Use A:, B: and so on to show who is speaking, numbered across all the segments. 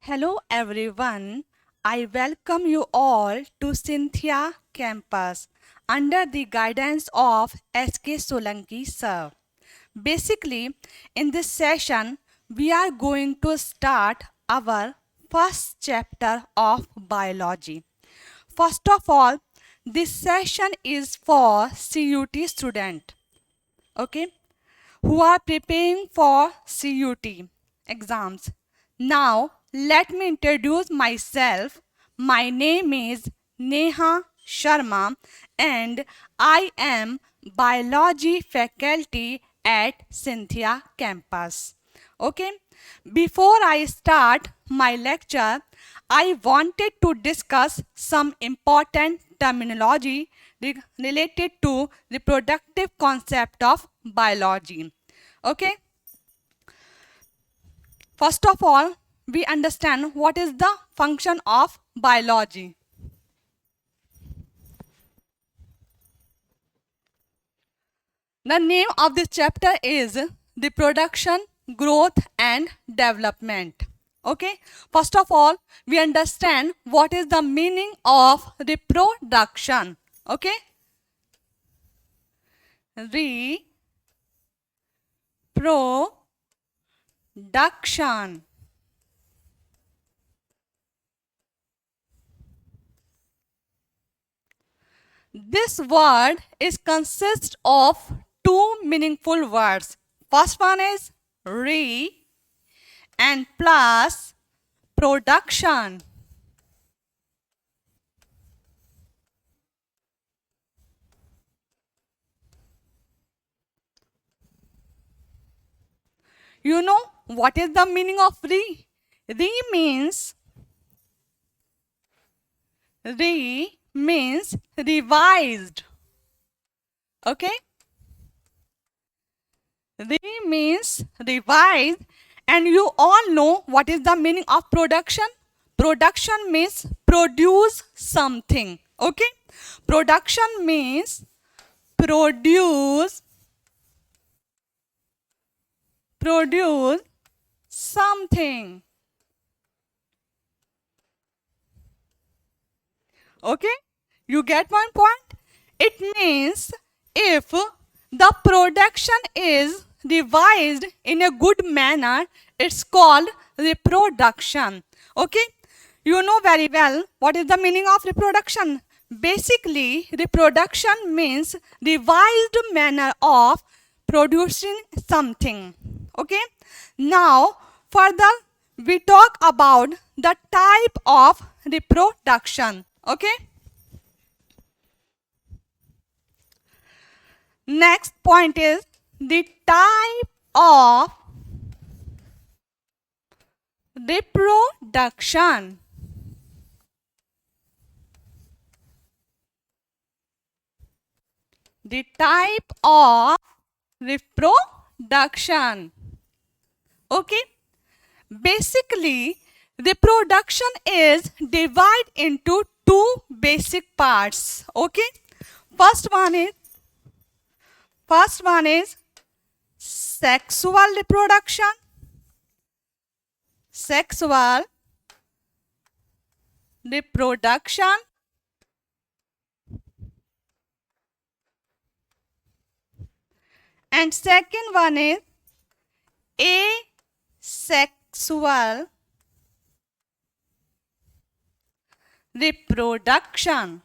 A: Hello everyone. I welcome you all to Cynthia campus under the guidance of SK Solanki sir. Basically, in this session, we are going to start our first chapter of biology. First of all, this session is for CUT student, okay, who are preparing for CUT exams. Now, let me introduce myself. My name is Neha Sharma and I am biology faculty at Cynthia campus. Okay, before I start my lecture, I wanted to discuss some important terminology related to reproductive concept of biology. Okay, first of all, we understand what is the function of biology. The name of this chapter is reproduction, growth and development. Okay, first of all, we understand what is the meaning of reproduction. Okay, reproduction. This word is consists of two meaningful words. First one is re and plus production. You know what is the meaning of re? Re means revised. Okay? Re means revised, and you all know what is the meaning of production. Production means produce something. Okay? Production means produce something. Okay, you get one point? It means if the production is revised in a good manner, it's called reproduction. Okay, you know very well what is the meaning of reproduction. Basically, reproduction means revised manner of producing something. Okay, now further we talk about the type of reproduction. Okay, next point is the type of reproduction. The type of reproduction. Okay, basically reproduction is divided into two basic parts. Okay, first one is sexual reproduction. Sexual reproduction. And second one is asexual reproduction.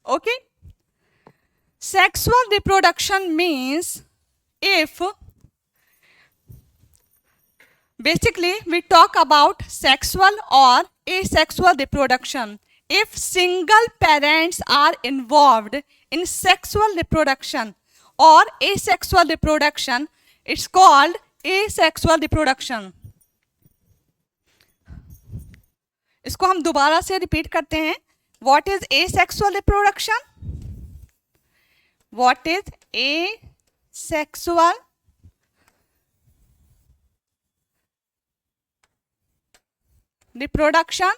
A: Okay, sexual reproduction means if basically we talk about sexual or asexual reproduction. If single parents are involved in sexual reproduction or asexual reproduction, it's called asexual reproduction. इसको हम दोबारा से repeat करते हैं. What is asexual reproduction? What is asexual reproduction?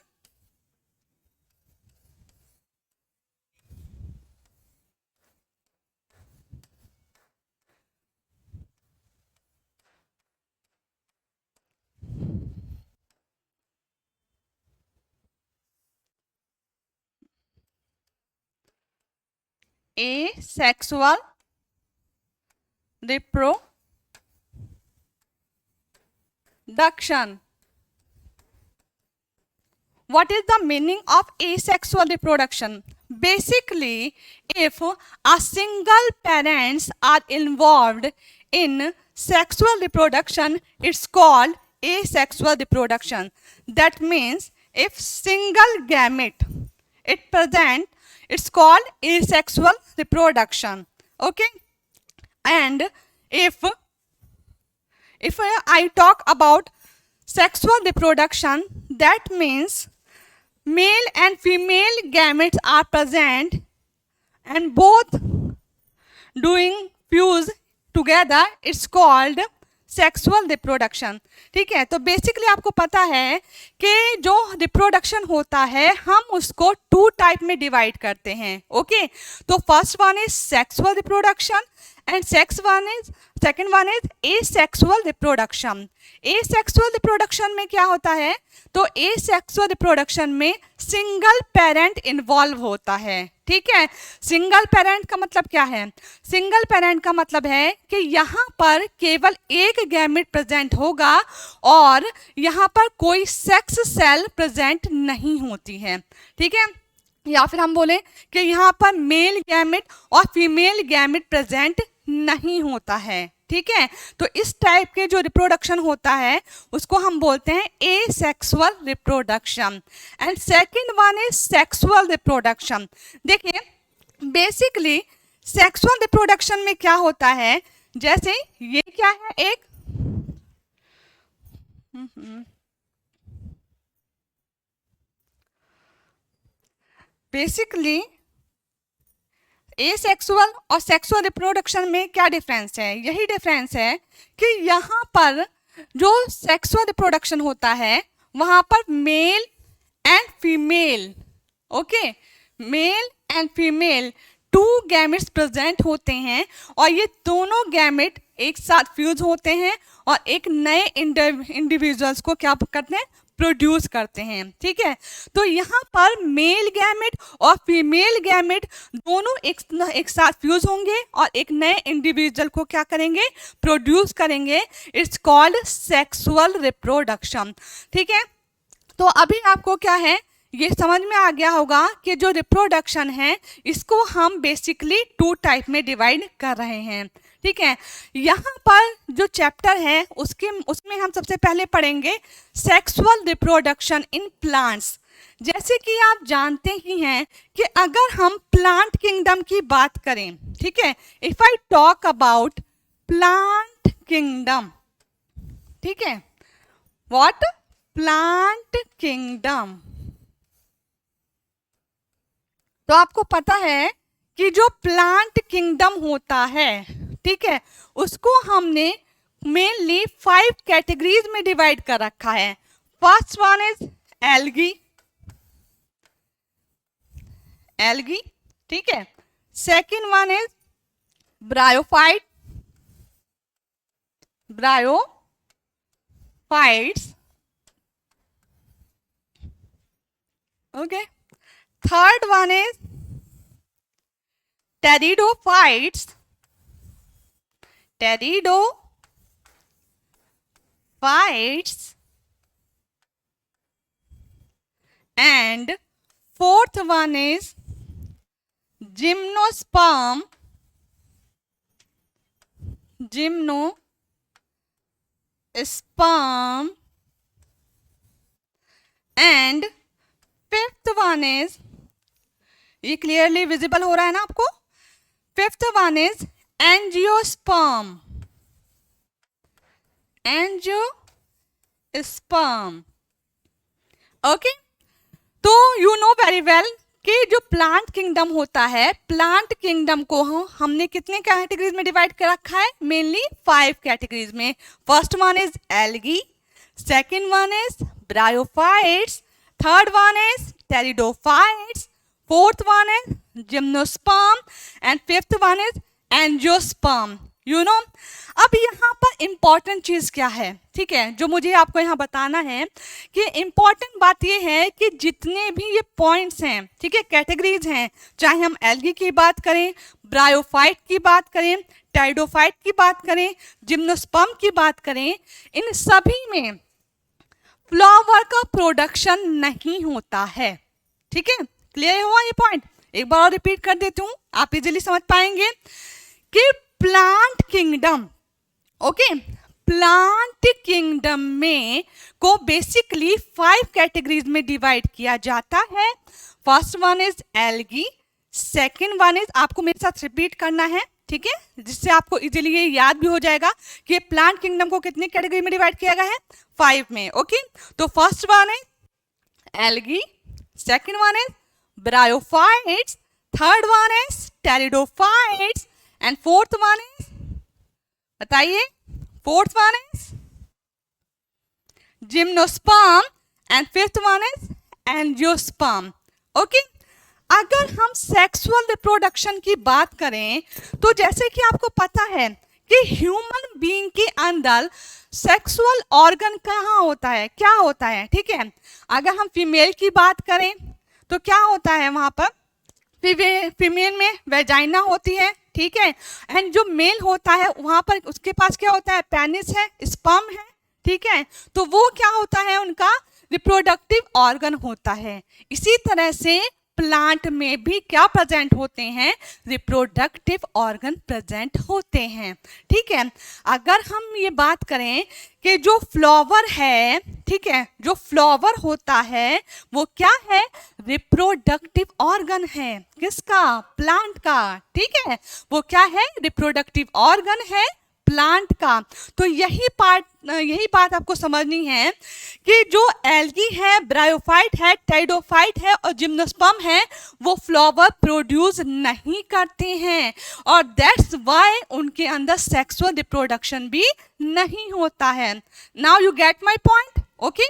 A: asexual reproduction. What is the meaning of asexual reproduction? Basically, if a single parents are involved in sexual reproduction, it's called asexual reproduction. That means if single gamete it present, it's called asexual reproduction. Okay, and if I talk about sexual reproduction, that means male and female gametes are present and both doing fuse together, it's called sexual reproduction. ठीक है, तो basically आपको पता है कि जो reproduction होता है हम उसको 2 टाइप में डिवाइड करते हैं. ओके, तो first one is sexual reproduction and second one is asexual reproduction. Asexual reproduction में क्या होता है, तो एसेक्सुअल रिप्रोडक्शन में सिंगल पेरेंट इन्वॉल्व होता है. ठीक है, सिंगल पेरेंट का मतलब क्या है, सिंगल पेरेंट का मतलब है कि यहाँ पर केवल एक गैमेट प्रेजेंट होगा और यहाँ पर कोई सेक्स सेल प्रेजेंट नहीं होती है. ठीक है, या फिर हम बोले कि यहाँ पर मेल गैमेट और फीमेल गैमेट प्रेजेंट नहीं होता है. ठीक है, तो इस टाइप के जो रिप्रोडक्शन होता है उसको हम बोलते हैं asexual reproduction. And second one is sexual reproduction. देखिए बेसिकली सेक्सुअल रिप्रोडक्शन में क्या होता है, जैसे ये क्या है, एक बेसिकली एसेक्सुअल और सेक्सुअल रिप्रोडक्शन में क्या डिफरेंस है, यही डिफरेंस है कि यहाँ पर जो सेक्सुअल रिप्रोडक्शन होता है वहाँ पर male and female, okay, male and female 2 gametes present होते हैं और ये दोनों गैमेट एक साथ फ्यूज होते हैं और एक नए इंडिविजुअल्स को क्या करते हैं, प्रोड्यूस करते हैं. ठीक है, तो यहाँ पर मेल गैमेट और फीमेल गैमेट दोनों एक साथ फ्यूज होंगे और एक नए इंडिविजुअल को क्या करेंगे, प्रोड्यूस करेंगे. It's called sexual reproduction. ठीक है, तो अभी आपको क्या है, ये समझ में आ गया होगा कि जो रिप्रोडक्शन है इसको हम बेसिकली 2 टाइप में डिवाइड कर रहे हैं. ठीक है, यहाँ पर जो चैप्टर है उसमें हम सबसे पहले पढ़ेंगे सेक्सुअल रिप्रोडक्शन इन प्लांट्स. जैसे कि आप जानते ही हैं कि अगर हम प्लांट किंगडम की बात करें, ठीक है, if I talk about plant kingdom, ठीक है, व्हाट, प्लांट किंगडम, तो आपको पता है कि जो प्लांट किंगडम होता है, ठीक है, उसको हमने मेनली 5 कैटेगरीज में डिवाइड कर रखा है. फर्स्ट वन इज एल्गी, ठीक है. Second one is bryophytes, okay. Third one is pteridophytes, and fourth one is gymnosperm, and fifth one is, ये क्लियरली विजिबल हो रहा है ना आपको, fifth one is angiosperm. Okay, तो यू नो वेरी वेल कि जो प्लांट किंगडम होता है, प्लांट किंगडम को हमने कितने कैटेगरीज में डिवाइड कर रखा है, मेनली 5 कैटेगरीज में. First one is algae, second one is bryophytes, third one is pteridophytes, fourth one is gymnosperm and fifth one is angiosperm. You know. अब यहाँ पर इम्पॉर्टेंट चीज़ क्या है, ठीक है, जो मुझे आपको यहाँ बताना है कि इम्पॉर्टेंट बात ये है कि जितने भी ये पॉइंट्स हैं, ठीक है, कैटेगरीज हैं, चाहे हम एल्गी की बात करें, ब्रायोफाइट की बात करें, टाइडोफाइट की बात करें, जिम्नोस्पर्म की बात करें, इन सभी में फ्लावर का प्रोडक्शन नहीं होता है। ठीक है, क्लियर हुआ ये पॉइंट? एक बार और रिपीट कर देती हूँ, आप इजीली समझ पाएंगे कि plant kingdom, okay, plant kingdom में को बेसिकली 5 कैटेगरीज में डिवाइड किया जाता है। First one is algae, second one is, आपको मेरे साथ रिपीट करना है, ठीक है, जिससे आपको इजीली ये याद भी हो जाएगा कि प्लांट किंगडम को कितनी कैटेगरी में डिवाइड किया गया है, 5 में। ओके, तो first one is algae, second one is bryophytes, third one is pteridophytes and fourth one is, बताइए, fourth one is gymnosperm and fifth one is angiosperm. Okay, अगर हम सेक्सुअल रिप्रोडक्शन की बात करें तो जैसे कि आपको पता है कि ह्यूमन बीइंग के अंदर सेक्सुअल ऑर्गन कहाँ होता है, क्या होता है, ठीक है। अगर हम फीमेल की बात करें तो क्या होता है वहाँ पर, फीमेल में वेजाइना होती है, ठीक है, एंड जो मेल होता है वहाँ पर उसके पास क्या होता है, पेनिस है, स्पर्म है, ठीक है, तो वो क्या होता है, उनका रिप्रोडक्टिव ऑर्गन होता है। इसी तरह से प्लांट में भी क्या प्रेजेंट होते हैं, रिप्रोडक्टिव ऑर्गन प्रेजेंट होते हैं। ठीक है, अगर हम ये बात करें कि जो फ्लावर है, ठीक है, जो फ्लावर होता है वो क्या है, रिप्रोडक्टिव ऑर्गन है, किसका, प्लांट का, ठीक है, वो क्या है, रिप्रोडक्टिव ऑर्गन है प्लांट का। तो यही बात आपको समझनी है कि जो एल्गी है, ब्रायोफाइट है, टाइडोफाइट है और जिम्नोस्पर्म है, वो फ्लावर प्रोड्यूस नहीं करते हैं और दैट्स व्हाई उनके अंदर सेक्सुअल रिप्रोडक्शन भी नहीं होता है। Now you get my point? Okay,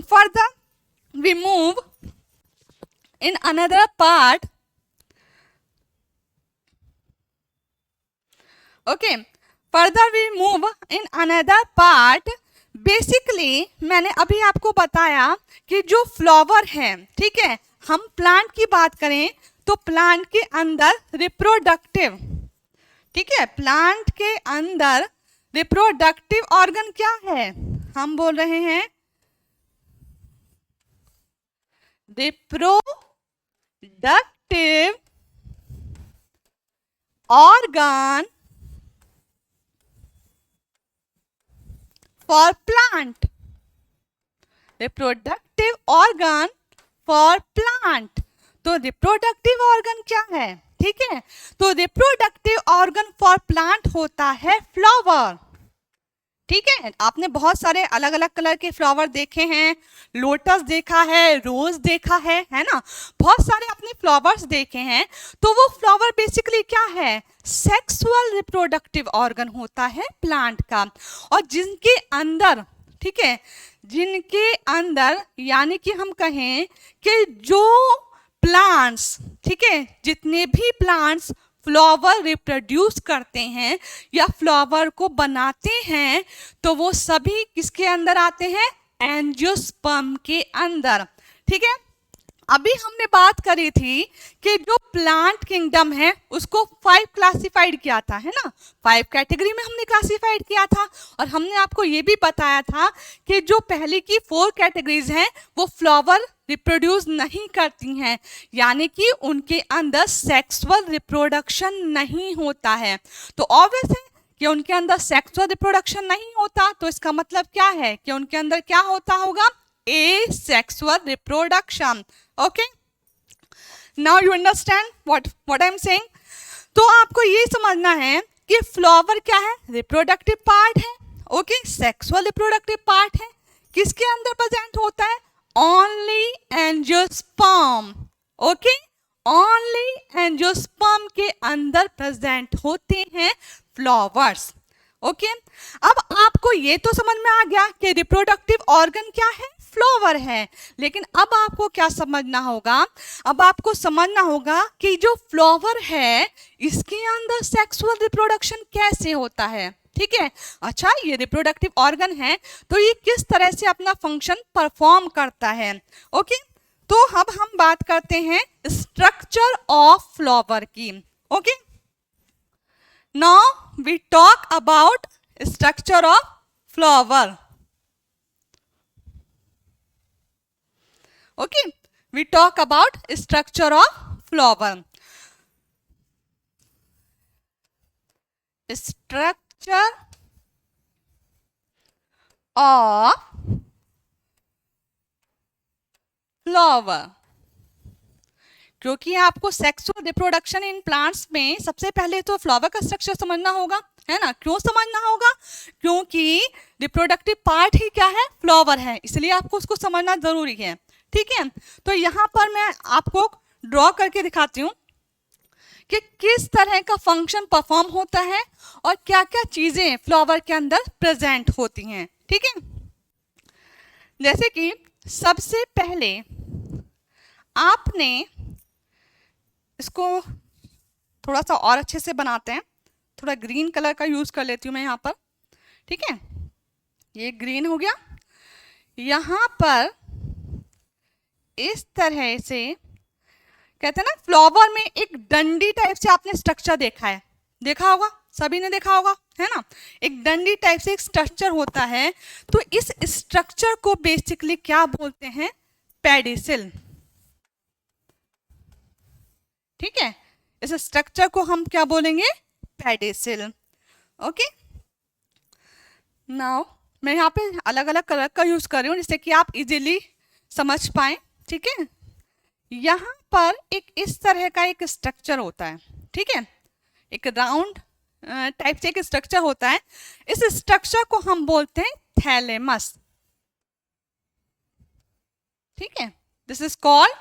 A: further we move in another part. Okay, further we move in another part. Basically मैंने अभी आपको बताया कि जो फ्लावर है, ठीक है, हम प्लांट की बात करें तो प्लांट के अंदर रिप्रोडक्टिव, ठीक है, प्लांट के अंदर रिप्रोडक्टिव ऑर्गन क्या है, हम बोल रहे हैं reproductive organ for plant, reproductive organ for plant। तो रिप्रोडक्टिव ऑर्गन क्या है, ठीक है, तो रिप्रोडक्टिव ऑर्गन फॉर प्लांट होता है फ्लावर। ठीक है, आपने बहुत सारे अलग अलग कलर के फ्लावर देखे हैं, लोटस देखा है, रोज देखा है ना, बहुत सारे अपने फ्लावर्स देखे हैं। तो वो फ्लावर बेसिकली क्या है, सेक्सुअल रिप्रोडक्टिव ऑर्गन होता है प्लांट का, और जिनके अंदर, ठीक है, जिनके अंदर यानी कि हम कहें कि जो प्लांट्स, ठीक है, जितने भी प्लांट्स फ्लावर रिप्रोड्यूस करते हैं या फ्लावर को बनाते हैं तो वो सभी किसके अंदर आते हैं, एंजियोस्पर्म के अंदर। ठीक है, अभी हमने बात करी थी कि जो प्लांट किंगडम है उसको 5 क्लासिफाइड किया था, है ना, 5 कैटेगरी में हमने क्लासिफाइड किया था, और हमने आपको ये भी बताया था कि जो पहले की 4 कैटेगरीज हैं वो फ्लावर रिप्रोड्यूस नहीं करती हैं, यानी कि उनके अंदर सेक्सुअल रिप्रोडक्शन नहीं होता है। तो ऑब्वियस है कि उनके अंदर सेक्सुअल रिप्रोडक्शन नहीं होता, तो इसका मतलब क्या है कि उनके अंदर क्या होता होगा, asexual reproduction। okay, now you understand what I'm saying। तो आपको ये समझना है कि फ्लावर क्या है, रिप्रोडक्टिव पार्ट है, ओके, सेक्सुअल रिप्रोडक्टिव पार्ट है, किसके अंदर प्रेजेंट होता है, only angiosperm, okay, only angiosperm के अंदर प्रेजेंट होते हैं फ्लावर्स। ओके, अब आपको ये तो समझ में आ गया कि रिप्रोडक्टिव ऑर्गन क्या है, फ्लावर है। लेकिन अब आपको क्या समझना होगा, अब आपको समझना होगा कि जो फ्लावर है इसके अंदर सेक्सुअल रिप्रोडक्शन कैसे होता है। ठीक है, अच्छा ये रिप्रोडक्टिव ऑर्गन है तो ये किस तरह से अपना फंक्शन परफॉर्म करता है। ओके, तो अब हम बात करते हैं स्ट्रक्चर ऑफ फ्लावर की। Okay, now we talk about structure of flower. Okay, we talk about structure of flower. Structure of flower, क्योंकि आपको सेक्सुअल रिप्रोडक्शन इन प्लांट्स में सबसे पहले तो फ्लावर का स्ट्रक्चर समझना होगा, है ना। क्यों समझना होगा, क्योंकि रिप्रोडक्टिव पार्ट ही क्या है, फ्लावर है, इसलिए आपको उसको समझना जरूरी है। ठीक है, तो यहाँ पर मैं आपको ड्रॉ करके दिखाती हूँ कि किस तरह का फंक्शन परफॉर्म होता है और क्या क्या चीजें फ्लावर के अंदर प्रेजेंट होती हैं। ठीक है, जैसे कि सबसे पहले आपने इसको थोड़ा सा और अच्छे से बनाते हैं, थोड़ा ग्रीन कलर का यूज कर लेती हूँ मैं यहाँ पर। ठीक है, ये ग्रीन हो गया। यहाँ पर इस तरह से कहते हैं ना, फ्लावर में एक डंडी टाइप से आपने स्ट्रक्चर देखा है, देखा होगा, सभी ने देखा होगा, है ना। एक डंडी टाइप से एक स्ट्रक्चर होता है, तो इस स्ट्रक्चर को बेसिकली क्या बोलते हैं, पेडिसिल। ठीक है, इस स्ट्रक्चर को हम क्या बोलेंगे, पेडिसिल। ओके, नाउ मैं यहाँ पे अलग अलग कलर का यूज कर रही हूँ जिससे कि आप इजीली समझ पाए। ठीक है, यहाँ पर एक इस तरह का एक स्ट्रक्चर होता है। ठीक है, एक राउंड टाइप से एक स्ट्रक्चर होता है, इस स्ट्रक्चर को हम बोलते हैं थैलेमस। ठीक है, दिस इज कॉल्ड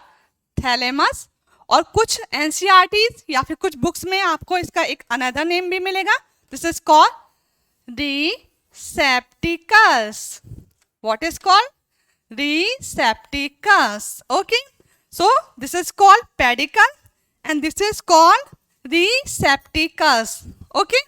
A: थैलेमस। और कुछ एनसीईआरटीज या फिर कुछ बुक्स में आपको इसका एक अनदर नेम भी मिलेगा, this is called receptacles. What is called, receptacles. Okay, so this is called pedicle and this is called receptacus. Okay,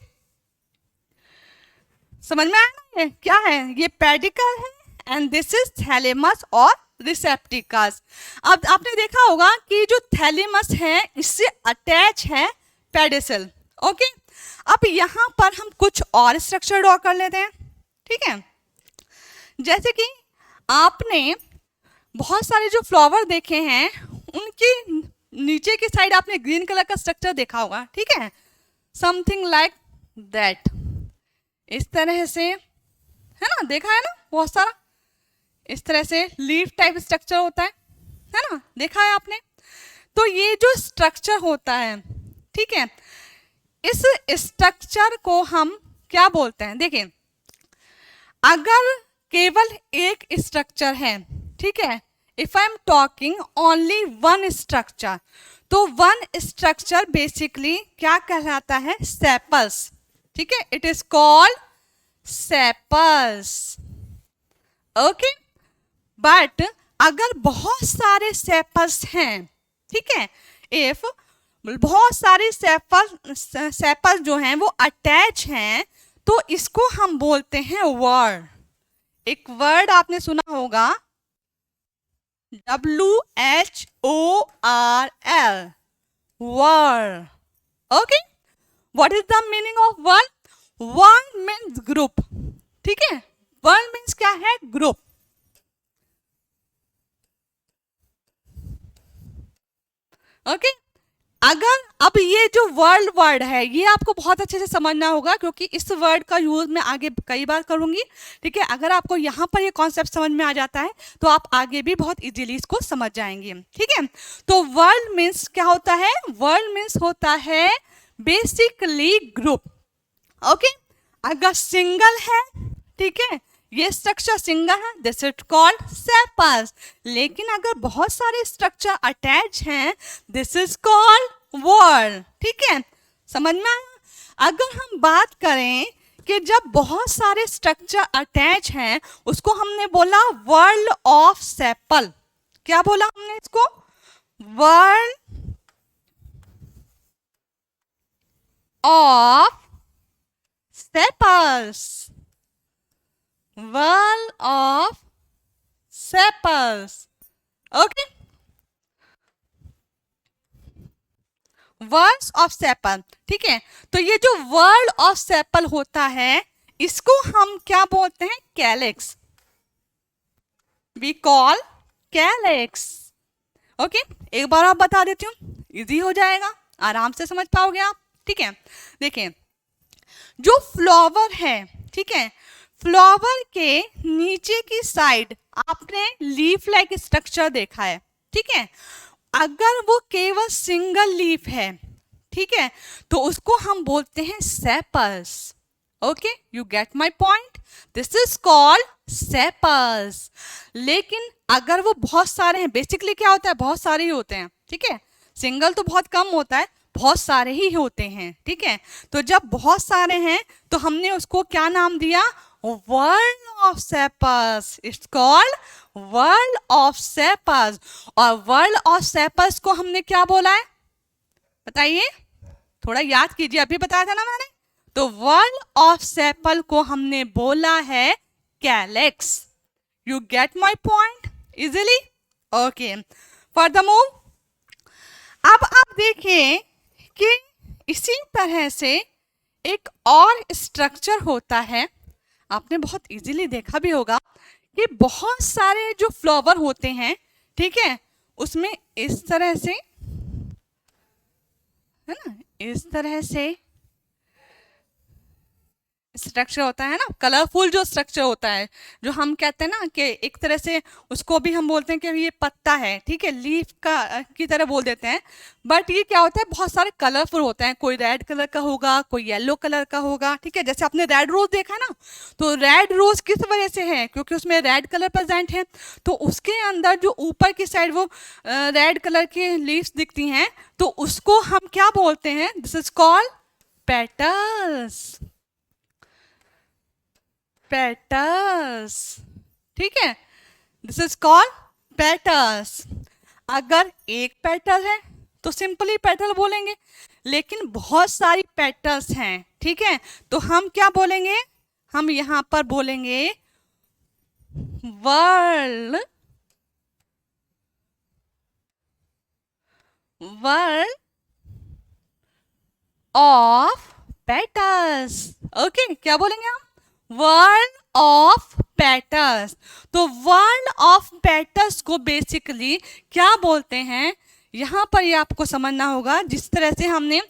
A: समझ में आया ना, ये क्या है, ये पेडिकल है एंड दिस इज थैलेमस और रिसेप्टिकस। अब आपने देखा होगा कि जो थैलेमस है इससे अटैच है पेडिसिल। ओके, अब यहाँ पर हम कुछ और स्ट्रक्चर ड्रॉ कर लेते हैं। ठीक है, जैसे कि आपने बहुत सारे जो फ्लावर देखे हैं उनके नीचे की साइड आपने ग्रीन कलर का स्ट्रक्चर देखा होगा। ठीक है, समथिंग लाइक दैट, इस तरह से, है ना, देखा है ना, बहुत सारा इस तरह से लीफ टाइप स्ट्रक्चर होता है ना, देखा है आपने। तो ये जो स्ट्रक्चर होता है, ठीक है, इस स्ट्रक्चर को हम क्या बोलते हैं, देखिए अगर केवल एक स्ट्रक्चर है, ठीक है, if I am talking only one structure, तो वन स्ट्रक्चर बेसिकली क्या कहलाता है, सेपल्स। ठीक है, it is called sepals. Okay, but अगर बहुत सारे सेपल्स हैं, ठीक है, इफ बहुत सारे सेपल्स जो हैं वो अटैच हैं, तो इसको हम बोलते हैं वर्ड। एक वर्ड आपने सुना होगा, WHORL, word. Okay, what is the meaning of word, word means group. ठीक है, वर्ड मीन्स क्या है, ग्रुप। ओके, अगर अब ये जो वर्ड है ये आपको बहुत अच्छे से समझना होगा क्योंकि इस वर्ड का यूज मैं आगे कई बार करूंगी। ठीक है, अगर आपको यहाँ पर ये कॉन्सेप्ट समझ में आ जाता है तो आप आगे भी बहुत इजीली इसको समझ जाएंगे। ठीक है, तो वर्ड मीन्स क्या होता है, वर्ड मीन्स होता है बेसिकली ग्रुप। ओके, अगर सिंगल है, ठीक है, ये स्ट्रक्चर सिंगल है, दिस इज कॉल्ड सेपल्स। लेकिन अगर बहुत सारे स्ट्रक्चर अटैच हैं, दिस इज कॉल्ड वर्ड। ठीक है, समझ में आया। अगर हम बात करें कि जब बहुत सारे स्ट्रक्चर अटैच हैं उसको हमने बोला वर्ल्ड ऑफ सेपल। क्या बोला हमने इसको? World of sepals. World of sepals. Okay, world of sepal. ठीक है, तो ये जो वर्ल्ड ऑफ सेपल होता है इसको हम क्या बोलते हैं? Calyx. We call calyx. Okay, एक बार आप बता देती हूँ, इजी हो जाएगा, आराम से समझ पाओगे आप। ठीक है, देखिए जो फ्लावर है, ठीक है, फ्लावर के नीचे की साइड आपने लीफ लाइक स्ट्रक्चर देखा है। ठीक है, अगर वो केवल सिंगल लीफ है, ठीक है, तो उसको हम बोलते हैं sepals. Okay, you get my point, this is called sepals. लेकिन अगर वो बहुत सारे हैं, बेसिकली क्या होता है, बहुत सारे ही होते हैं। ठीक है, सिंगल तो बहुत कम होता है, बहुत सारे ही होते हैं। ठीक है, तो जब बहुत सारे हैं तो हमने उसको क्या नाम दिया? World of sepals. It's called world of sepals. और वर्ल्ड ऑफ सेपल्स को हमने क्या बोला है बताइए, थोड़ा याद कीजिए, अभी बताया था ना मैंने। तो वर्ल्ड ऑफ सेपल को हमने बोला है calyx. You get my point easily? Okay, further move. अब आप देखिए कि इसी तरह से एक और स्ट्रक्चर होता है, आपने बहुत इजीली देखा भी होगा कि बहुत सारे जो फ्लावर होते हैं, ठीक है, उसमें इस तरह से, है ना, इस तरह से स्ट्रक्चर होता है ना, कलरफुल जो स्ट्रक्चर होता है, जो हम कहते हैं ना कि एक तरह से उसको भी हम बोलते हैं कि ये पत्ता है, ठीक है, लीफ का की तरह बोल देते हैं। बट ये क्या होता है, बहुत सारे कलरफुल होते हैं, कोई रेड कलर का होगा, कोई येलो कलर का होगा। ठीक है, जैसे आपने रेड रोज देखा ना, तो रेड रोज किस वजह से है? क्योंकि उसमें रेड कलर प्रेजेंट है, तो उसके अंदर जो ऊपर की साइड वो रेड कलर की लीव्स दिखती हैं, तो उसको हम क्या बोलते हैं? This is called petals. Petals, ठीक है, दिस इज कॉल्ड पेटल्स। अगर एक पेटल है तो सिंपली पेटल बोलेंगे, लेकिन बहुत सारी पेटल्स हैं, ठीक है, तो हम क्या बोलेंगे? हम यहां पर बोलेंगे world world of petals. Okay, क्या बोलेंगे हम? World of petals. तो वर्ल्ड ऑफ पेटल्स को बेसिकली क्या बोलते हैं, यहां पर ये आपको समझना होगा। जिस तरह से हमने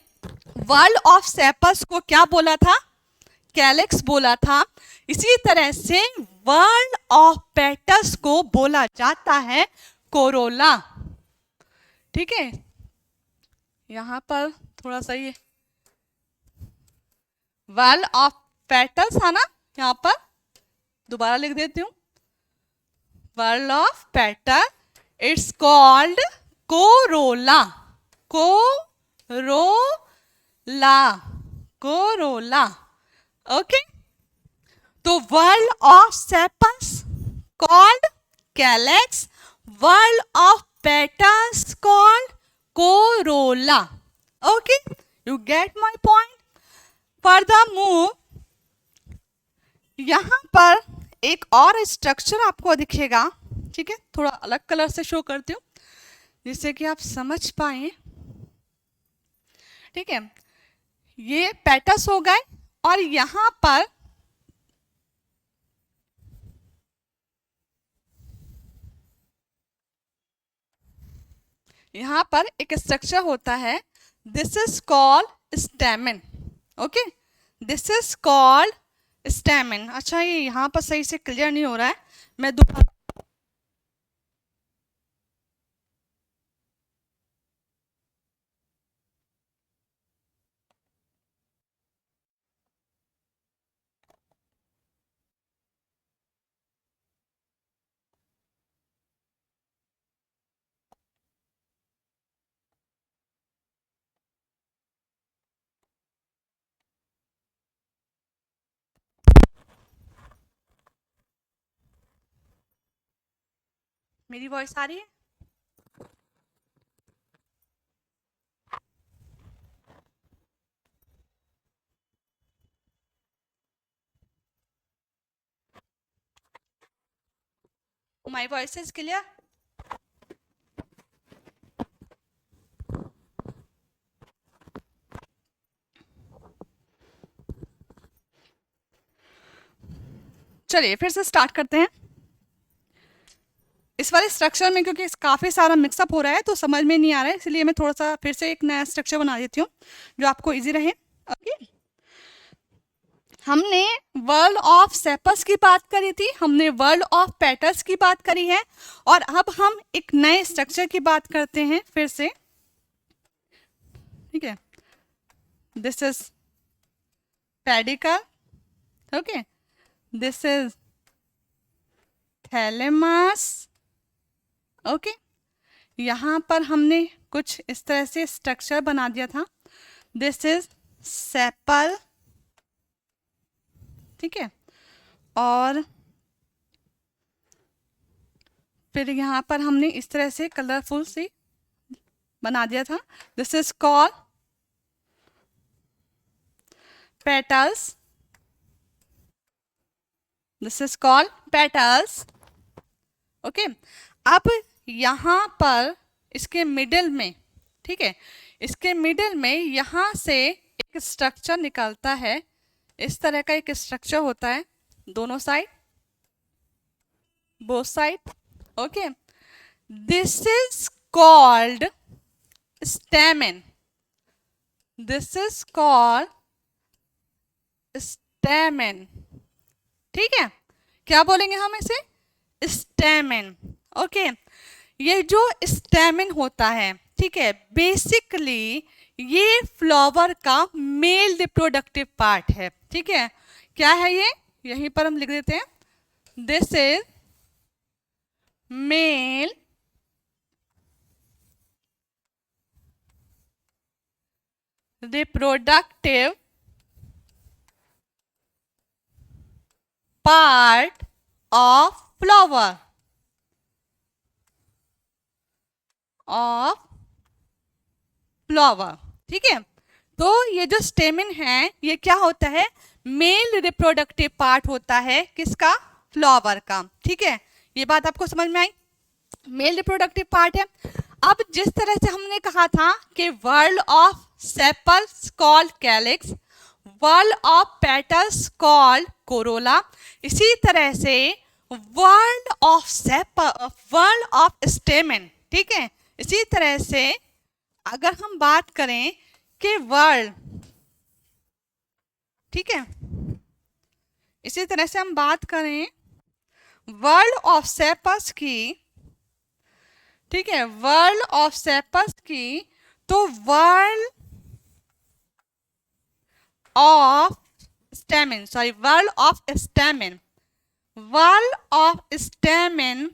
A: वर्ल्ड ऑफ सेपल्स को क्या बोला था? कैलेक्स बोला था, इसी तरह से वर्ल्ड ऑफ पेटल्स को बोला जाता है कोरोला। ठीक है, यहां पर थोड़ा सा ये वर्ल्ड ऑफ पेटल्स है ना, यहां पर दोबारा लिख देती हूं, whorl of petal, it's called corolla. Corolla, corolla. Okay, तो whorl of sepals called calyx, whorl of petals called corolla. Okay, you get my point? Further move, यहां पर एक और स्ट्रक्चर आपको दिखेगा। ठीक है, थोड़ा अलग कलर से शो करती हूँ जिससे कि आप समझ पाए। ठीक है, ये पेटल्स हो गए, और यहां पर एक स्ट्रक्चर होता है, this is called स्टेमन। Okay, this is called स्टेमन। अच्छा, ये यहां पर सही से क्लियर नहीं हो रहा है, मैं दोबारा मेरी वॉइस आ रही है? My voice is clear? चलिए फिर से स्टार्ट करते हैं। इस वाले स्ट्रक्चर में क्योंकि काफ़ी सारा मिक्सअप हो रहा है तो समझ में नहीं आ रहा है, इसलिए मैं थोड़ा सा फिर से एक नया स्ट्रक्चर बना देती हूँ जो आपको इजी रहे। ओके, हमने वर्ल्ड ऑफ सेपस की बात करी थी, हमने वर्ल्ड ऑफ पेटल्स की बात करी है, और अब हम एक नए स्ट्रक्चर की बात करते हैं फिर से। ठीक है, this is pedicle, okay, this is thalamus, okay. यहाँ पर हमने कुछ इस तरह से स्ट्रक्चर बना दिया था, दिस इज सेपल, ठीक है, और फिर यहाँ पर हमने इस तरह से कलरफुल सी बना दिया था, this is called petals, this is called petals, okay. अब यहाँ पर इसके मिडिल में, ठीक है, इसके मिडिल में यहाँ से एक स्ट्रक्चर निकलता है, इस तरह का एक स्ट्रक्चर होता है दोनों side, both side, okay. This is called स्टेमन, this is called स्टेमन, ठीक है। क्या बोलेंगे हम इसे? स्टेमन, ओके। ये जो स्टेमन होता है, ठीक है, बेसिकली ये फ्लावर का मेल रिप्रोडक्टिव पार्ट है, ठीक है। क्या है ये? यहीं पर हम लिख देते हैं, this is male reproductive part of flower, of flower, ठीक है। तो ये जो स्टेमिन है ये क्या होता है? मेल रिप्रोडक्टिव पार्ट होता है किसका? फ्लावर का, ठीक है। ये बात आपको समझ में आई? मेल रिप्रोडक्टिव पार्ट है। अब जिस तरह से हमने कहा था कि world of sepals called calyx, world of petals called Corolla, इसी तरह से world of sepal, world of स्टेमन, ठीक है। इसी तरह से अगर हम बात करें कि वर्ल्ड, ठीक है, इसी तरह से हम बात करें वर्ल्ड ऑफ सेपस की, ठीक है, वर्ल्ड ऑफ सेपस की, तो whorl of स्टेमन, sorry, world of स्टेमन, world of स्टेमन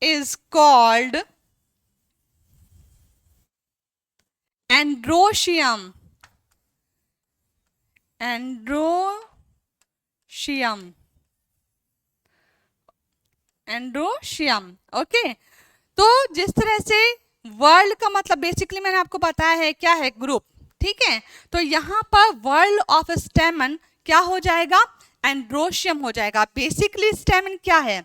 A: is called androecium, androecium, androecium, okay. तो जिस तरह से वर्ल्ड का मतलब बेसिकली मैंने आपको बताया है क्या है? ग्रुप, ठीक है। तो यहाँ पर वर्ल्ड ऑफ स्टेमन क्या हो जाएगा? एंड्रोशियम हो जाएगा। बेसिकली स्टेमन क्या है,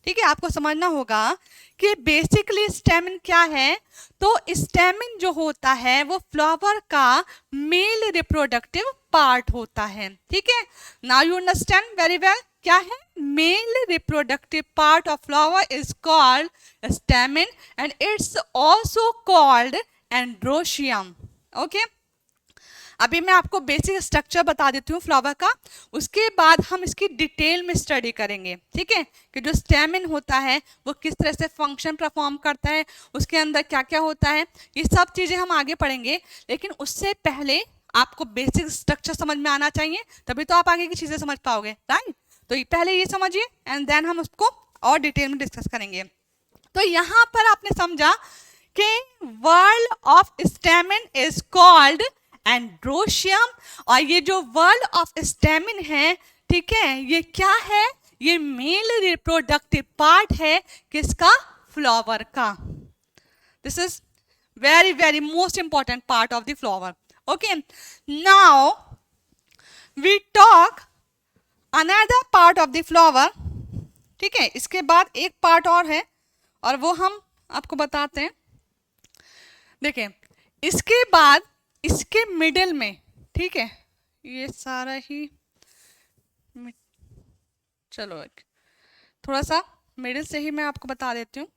A: ठीक है, आपको समझना होगा कि बेसिकली स्टेमन क्या है। तो स्टेमन जो होता है वो फ्लावर का मेल रिप्रोडक्टिव पार्ट होता है, ठीक है। Now you understand very well क्या है? Male reproductive part of flower is called स्टेमन and it's also called androecium, okay. अभी मैं आपको बेसिक स्ट्रक्चर बता देती हूँ फ्लावर का, उसके बाद हम इसकी डिटेल में स्टडी करेंगे, ठीक है, कि जो स्टेमन होता है वो किस तरह से फंक्शन परफॉर्म करता है, उसके अंदर क्या क्या होता है, ये सब चीज़ें हम आगे पढ़ेंगे। लेकिन उससे पहले आपको बेसिक स्ट्रक्चर समझ में आना चाहिए, तभी तो आप आगे की चीज़ें समझ पाओगे, राइट। तो पहले ये समझिए एंड देन हम उसको और डिटेल में डिस्कस करेंगे। तो यहाँ पर आपने समझा कि world of स्टेमन is called androecium, और ये जो वर्ल्ड ऑफ स्टेमन है, ठीक है, ये क्या है? ये मेल रिप्रोडक्टिव पार्ट है किसका? फ्लावर का। This is very very most important part of the flower. Okay, now we talk another part of the flower. ठीक है, इसके बाद एक पार्ट और है और वो हम आपको बताते हैं। देखिए, इसके बाद इसके मिडिल में, ठीक है, ये सारा ही चलो थोड़ा सा मिडिल से ही मैं आपको बता देती हूँ।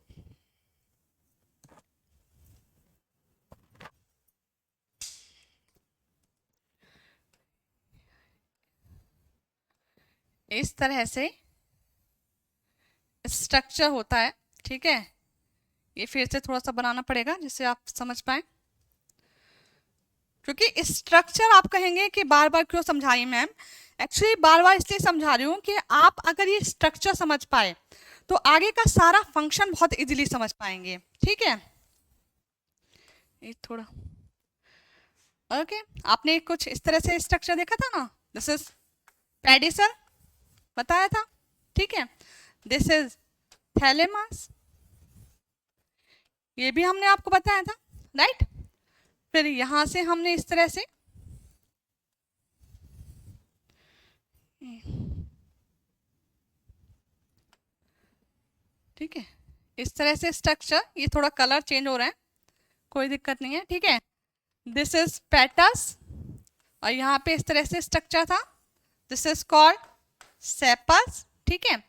A: इस तरह से स्ट्रक्चर होता है, ठीक है। ये फिर से थोड़ा सा बनाना पड़ेगा जिससे आप समझ पाए, क्योंकि स्ट्रक्चर आप कहेंगे कि बार बार क्यों समझाई मैम। एक्चुअली बार बार इसलिए समझा रही हूँ कि आप अगर ये स्ट्रक्चर समझ पाए तो आगे का सारा फंक्शन बहुत इजीली समझ पाएंगे, ठीक है। ये थोड़ा ओके, आपने कुछ इस तरह से स्ट्रक्चर देखा था ना, दिस इज पेडिसल बताया था, ठीक है। दिस इज थैलेमस, ये भी हमने आपको बताया था, राइट। फिर यहां से हमने इस तरह से ठीक है, इस तरह से स्ट्रक्चर, ये थोड़ा कलर चेंज हो रहा है, कोई दिक्कत नहीं है, ठीक है। दिस इज पेटस और यहाँ पे इस तरह से स्ट्रक्चर था, दिस इज कॉल्ड सेपस, ठीक है।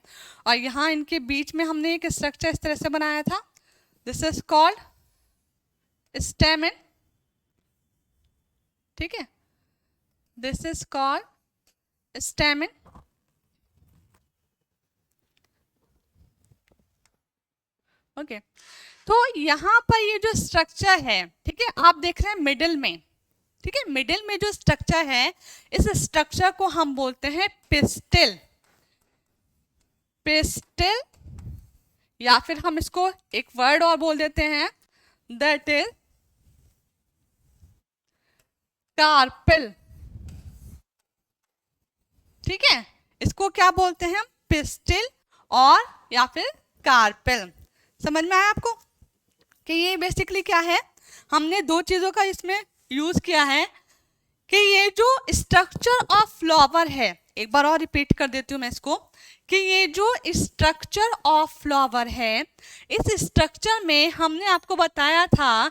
A: और यहाँ इनके बीच में हमने एक स्ट्रक्चर इस तरह से बनाया था, दिस इज कॉल्ड स्टेमन, ठीक है। This is called स्टेमन। ओके, तो यहाँ पर ये जो स्ट्रक्चर है, ठीक है, आप देख रहे हैं मिडिल में, ठीक है, मिडिल में जो स्ट्रक्चर है, इस स्ट्रक्चर को हम बोलते हैं पिस्टिल। पिस्टिल, या फिर हम इसको एक वर्ड और बोल देते हैं, दैट इज कार्पेल, ठीक है। इसको क्या बोलते हैं? पिस्टिल और या फिर कार्पेल। समझ में आया आपको कि ये बेसिकली क्या है? हमने दो चीजों का इसमें यूज किया है कि ये जो स्ट्रक्चर ऑफ फ्लावर है, एक बार और रिपीट कर देती हूँ मैं इसको, कि ये जो स्ट्रक्चर ऑफ फ्लावर है, इस स्ट्रक्चर में हमने आपको बताया था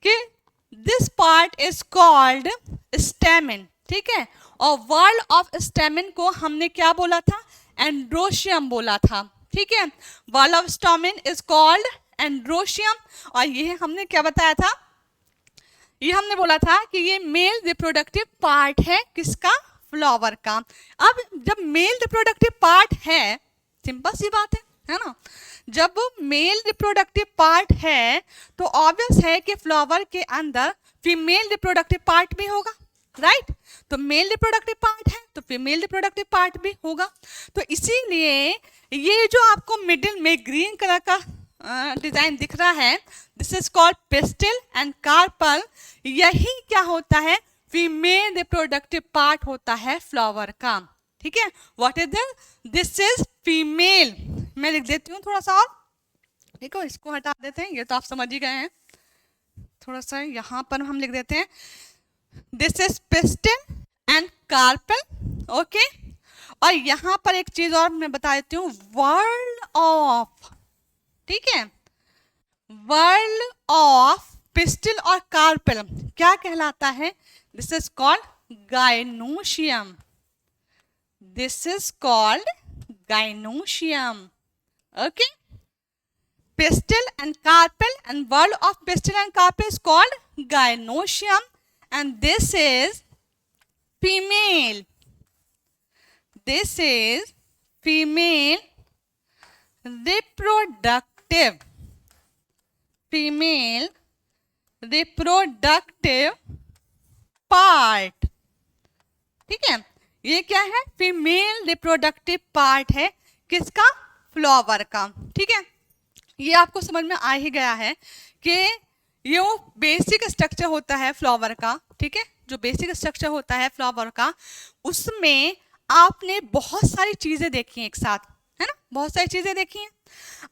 A: कि दिस पार्ट इज कॉल्ड स्टेमन, ठीक है। और वर्ड ऑफ स्टेमन को हमने क्या बोला था? एंड्रोशियम बोला था, ठीक है। Word of स्टेमन is called androecium. और ये हमने क्या बताया था? ये हमने बोला था कि ये मेल रिप्रोडक्टिव पार्ट है किसका? फ्लावर का। अब जब मेल रिप्रोडक्टिव पार्ट है, सिंपल सी बात है ना, जब मेल रिप्रोडक्टिव पार्ट है तो ऑब्वियस है कि फ्लावर के अंदर फीमेल रिप्रोडक्टिव पार्ट भी होगा, राइट। तो मेल रिप्रोडक्टिव पार्ट है तो फीमेल रिप्रोडक्टिव पार्ट भी होगा। तो इसीलिए ये जो आपको मिडिल में ग्रीन कलर का डिजाइन दिख रहा है, this is called pistil and carpel. यही क्या होता है? फीमेल रिप्रोडक्टिव पार्ट होता है फ्लावर का, ठीक है। What is this is female. मैं लिख देती हूँ थोड़ा सा और, देखो इसको हटा देते हैं, ये तो आप समझ ही गए हैं। थोड़ा सा यहाँ पर हम लिख देते हैं, this is pistil and carpel, okay. और यहाँ पर एक चीज और मैं बता देती हूँ, वर्ल्ड ऑफ, ठीक है, वर्ल्ड ऑफ पिस्टिल और कार्पेल क्या कहलाता है? This is called gynoecium. This is called gynoecium, okay. Pistil and carpel and world of pistil and carpel is called gynoecium and this is female. This is female reproductive, female reproductive part, ठीक है। ये क्या है? Female reproductive part है किसका? Flower का, ठीक है। ये आपको समझ में आ ही गया है कि ये वो बेसिक स्ट्रक्चर होता है फ्लावर का, ठीक है। जो बेसिक स्ट्रक्चर होता है फ्लावर का, उसमें आपने बहुत सारी चीजें देखी हैं एक साथ, है ना, बहुत सारी चीजें देखी हैं।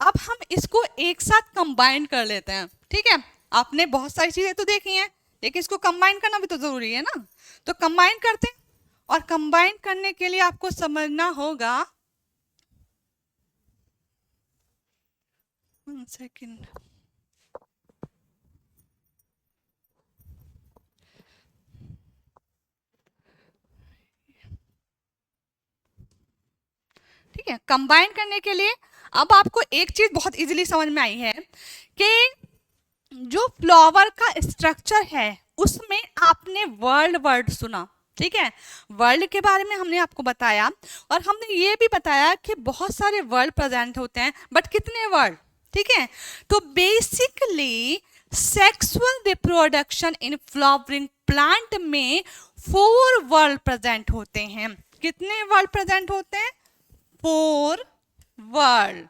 A: अब हम इसको एक साथ कंबाइन कर लेते हैं, ठीक है। आपने बहुत सारी चीजें तो देखी हैं, लेकिन इसको कंबाइन करना भी तो जरूरी है ना, तो कंबाइन करते हैं। और कंबाइन करने के लिए आपको समझना होगा, 1 सेकेंड, ठीक है। कंबाइन करने के लिए अब आपको एक चीज बहुत इजीली समझ में आई है कि जो फ्लावर का स्ट्रक्चर है उसमें आपने वर्ड सुना, ठीक है। वर्ल्ड के बारे में हमने आपको बताया, और हमने ये भी बताया कि बहुत सारे वर्ड प्रेजेंट होते हैं, बट कितने वर्ड, ठीक है। तो basically sexual reproduction in flowering plant में 4 वर्ड प्रेजेंट होते हैं। कितने वर्ड प्रेजेंट होते हैं? 4 वर्ड,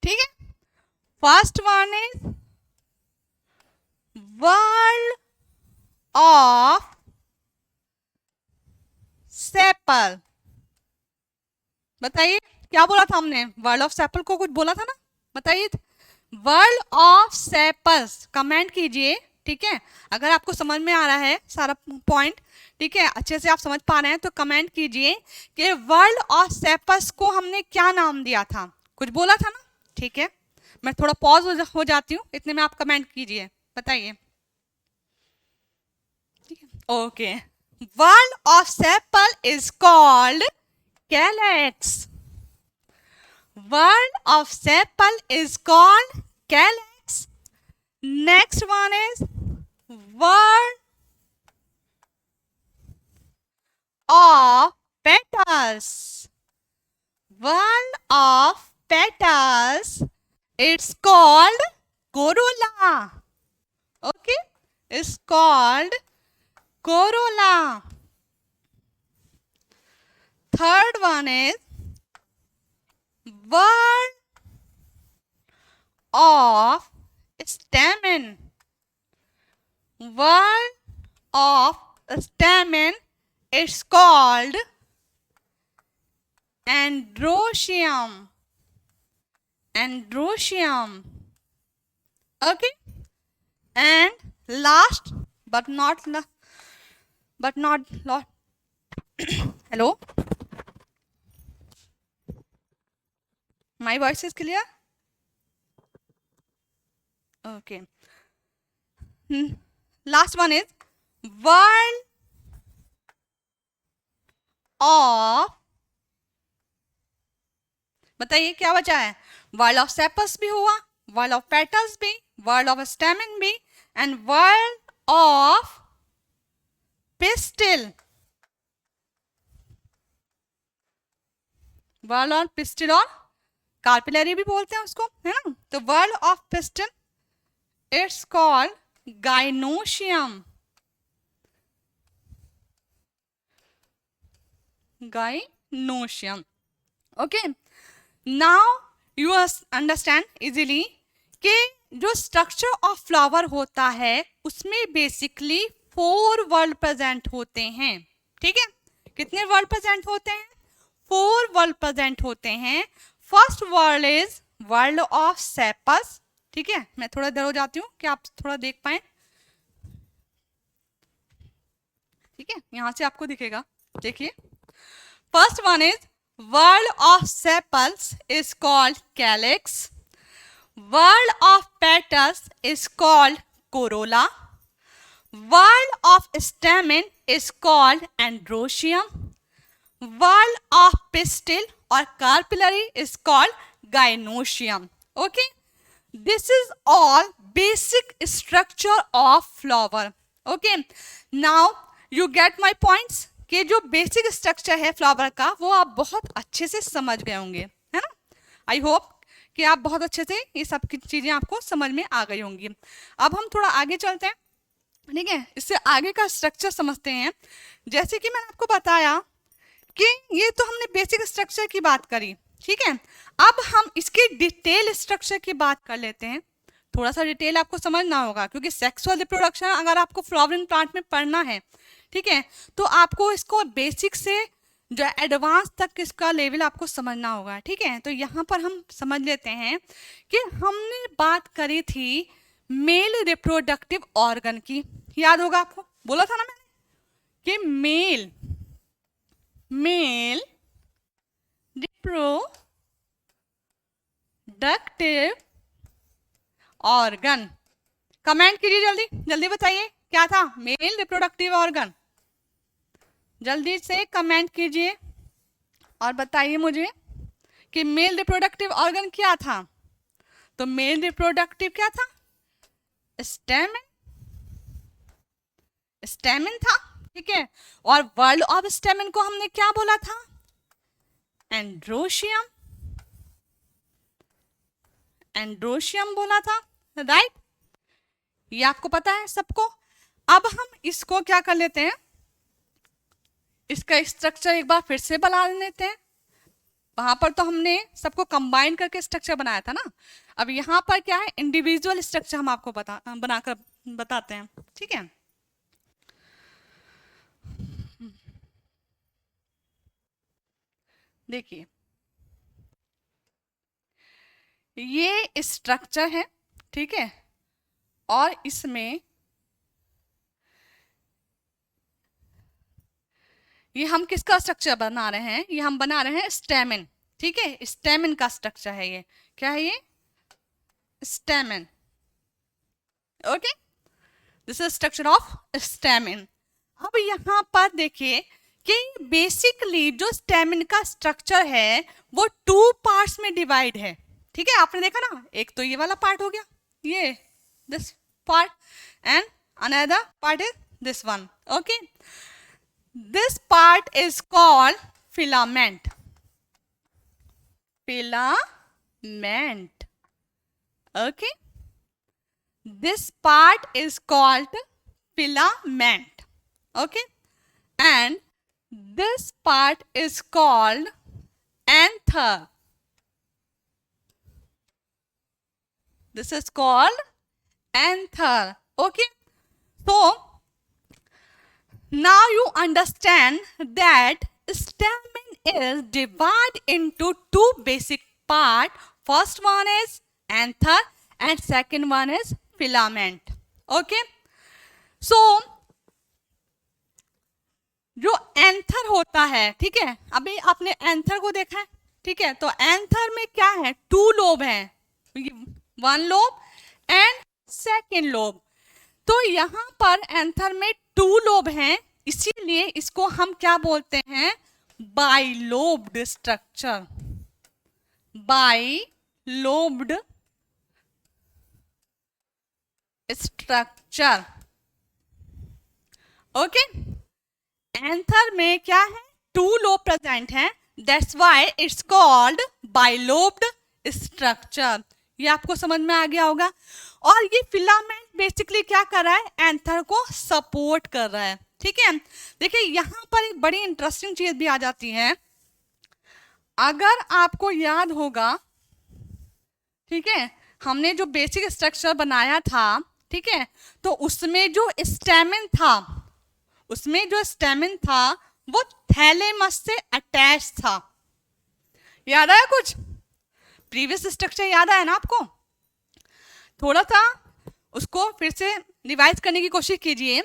A: ठीक है। First one is whorl of sepal. बताइए क्या बोला था हमने? वर्ल्ड ऑफ सेपल को कुछ बोला था ना, बताइए। वर्ल्ड ऑफ सेपल्स, कमेंट कीजिए, ठीक है। अगर आपको समझ में आ रहा है सारा पॉइंट, ठीक है, अच्छे से आप समझ पा रहे हैं, तो कमेंट कीजिए कि वर्ल्ड ऑफ सेपल्स को हमने क्या नाम दिया था, कुछ बोला था ना, ठीक है। मैं थोड़ा पॉज हो जाती हूँ, इतने में आप कमेंट कीजिए, बताइए। Okay, world of sepal is called calyx. Word of sepal is called calyx. Next one is word of petals. Word of petals, it's called corolla. Okay, it's called corolla. Third one is word of stamen. Word of stamen, it's called androecium. Androecium. Okay, and last but not hello, my voice is clear? Okay. Last one is word of, बताइए क्या बचा है? World of सेपस भी हुआ, world of petals भी, world of स्टेमन भी, and world of pistil. World of pistil और कार्पिलरी भी बोलते हैं उसको, है ना। तो whorl of pistil, it's called gynoecium. Gynoecium. Okay, now you understand easily कि जो स्ट्रक्चर ऑफ फ्लावर होता है उसमें बेसिकली 4 वर्ड प्रेजेंट होते हैं, ठीक है। कितने वर्ड प्रेजेंट होते हैं? 4 वर्ड प्रेजेंट होते हैं। First whorl is whorl of sepals, ठीक है। मैं थोड़ा इधर हो जाती हूँ कि आप थोड़ा देख पाए, ठीक है, यहां से आपको दिखेगा, देखिए। First one is whorl of sepals is called calyx. World of petals is called corolla. World of stamen is called androecium. World of pistil or carpillary is called gynoecium. Okay, this is all basic structure of flower. Okay, now you get my points कि जो basic structure है flower का वो आप बहुत अच्छे से समझ गए होंगे, है ना। आई होप कि आप बहुत अच्छे से ये सब की चीज़ें आपको समझ में आ गई होंगी। अब हम थोड़ा आगे चलते हैं, ठीक है, इससे आगे का स्ट्रक्चर समझते हैं। जैसे कि मैंने आपको बताया कि ये तो हमने बेसिक स्ट्रक्चर की बात करी, ठीक है। अब हम इसके डिटेल स्ट्रक्चर की बात कर लेते हैं। थोड़ा सा डिटेल आपको समझना होगा क्योंकि सेक्सुअल रिप्रोडक्शन अगर आपको फ्लावरिंग प्लांट में पढ़ना है, ठीक है, तो आपको इसको बेसिक से जो एडवांस तक इसका लेवल आपको समझना होगा, ठीक है। तो यहाँ पर हम समझ लेते हैं कि हमने बात करी थी मेल रिप्रोडक्टिव ऑर्गन की, याद होगा आपको, बोला था ना मैंने कि मेल रिप्रोडक्टिव ऑर्गन। कमेंट कीजिए, जल्दी जल्दी बताइए क्या था मेल रिप्रोडक्टिव ऑर्गन, जल्दी से कमेंट कीजिए और बताइए मुझे कि मेल रिप्रोडक्टिव ऑर्गन क्या था। तो मेल रिप्रोडक्टिव क्या था, स्टेमिन था, ठीक है। और वर्ड ऑफ स्टेमिन को हमने क्या बोला था, एंड्रोशियम बोला था, राइट। ये आपको पता है सबको। अब हम इसको क्या कर लेते हैं, इसका स्ट्रक्चर एक बार फिर से बना लेते हैं। वहां पर तो हमने सबको कंबाइन करके स्ट्रक्चर बनाया था ना, अब यहाँ पर क्या है, इंडिविजुअल स्ट्रक्चर हम आपको बनाकर बताते हैं, ठीक है। देखिए ये स्ट्रक्चर है, ठीक है, और इसमें ये हम किसका स्ट्रक्चर बना रहे हैं, ये हम बना रहे हैं स्टेमिन, ठीक है। स्टेमिन का स्ट्रक्चर है ये, क्या है ये, stamen, okay, this is structure of stamen. अब यहाँ पर देखिए कि बेसिकली जो स्टेमिन का स्ट्रक्चर है वो 2 पार्ट्स में डिवाइड है, ठीक है। आपने देखा ना, एक तो ये वाला पार्ट हो गया, ये this part, and another part is this one, okay. This part is called filament. Okay. This part is called filament. Okay. And this part is called anther. This is called anther. Okay. So now you understand that stamen is divided into 2 basic parts. First one is anther and second one is filament. Okay. So जो anther होता है, ठीक है, अभी आपने anther को देखा है, ठीक है। तो एंथर में क्या है, 2 लोब हैं, 1 लोब एंड सेकेंड लोब। तो यहाँ पर एंथर में 2 लोब हैं, इसीलिए इसको हम क्या बोलते हैं, bilobed structure, bilobed structure, okay. Anther में क्या है, 2 लोब प्रेजेंट हैं, that's why it's called bilobed structure. ये आपको समझ में आ गया होगा। और ये फिलामेंट बेसिकली क्या कर रहा है, एंथर को सपोर्ट कर रहा है, ठीक है। देखिए यहाँ पर एक बड़ी इंटरेस्टिंग चीज भी आ जाती है, अगर आपको याद होगा, ठीक है, हमने जो बेसिक स्ट्रक्चर बनाया था, ठीक है, तो उसमें जो स्टेमिन था वो थैलेमस से अटैच था। याद आया कुछ, प्रीवियस स्ट्रक्चर याद आया ना आपको, थोड़ा सा उसको फिर से रिवाइज करने की कोशिश कीजिए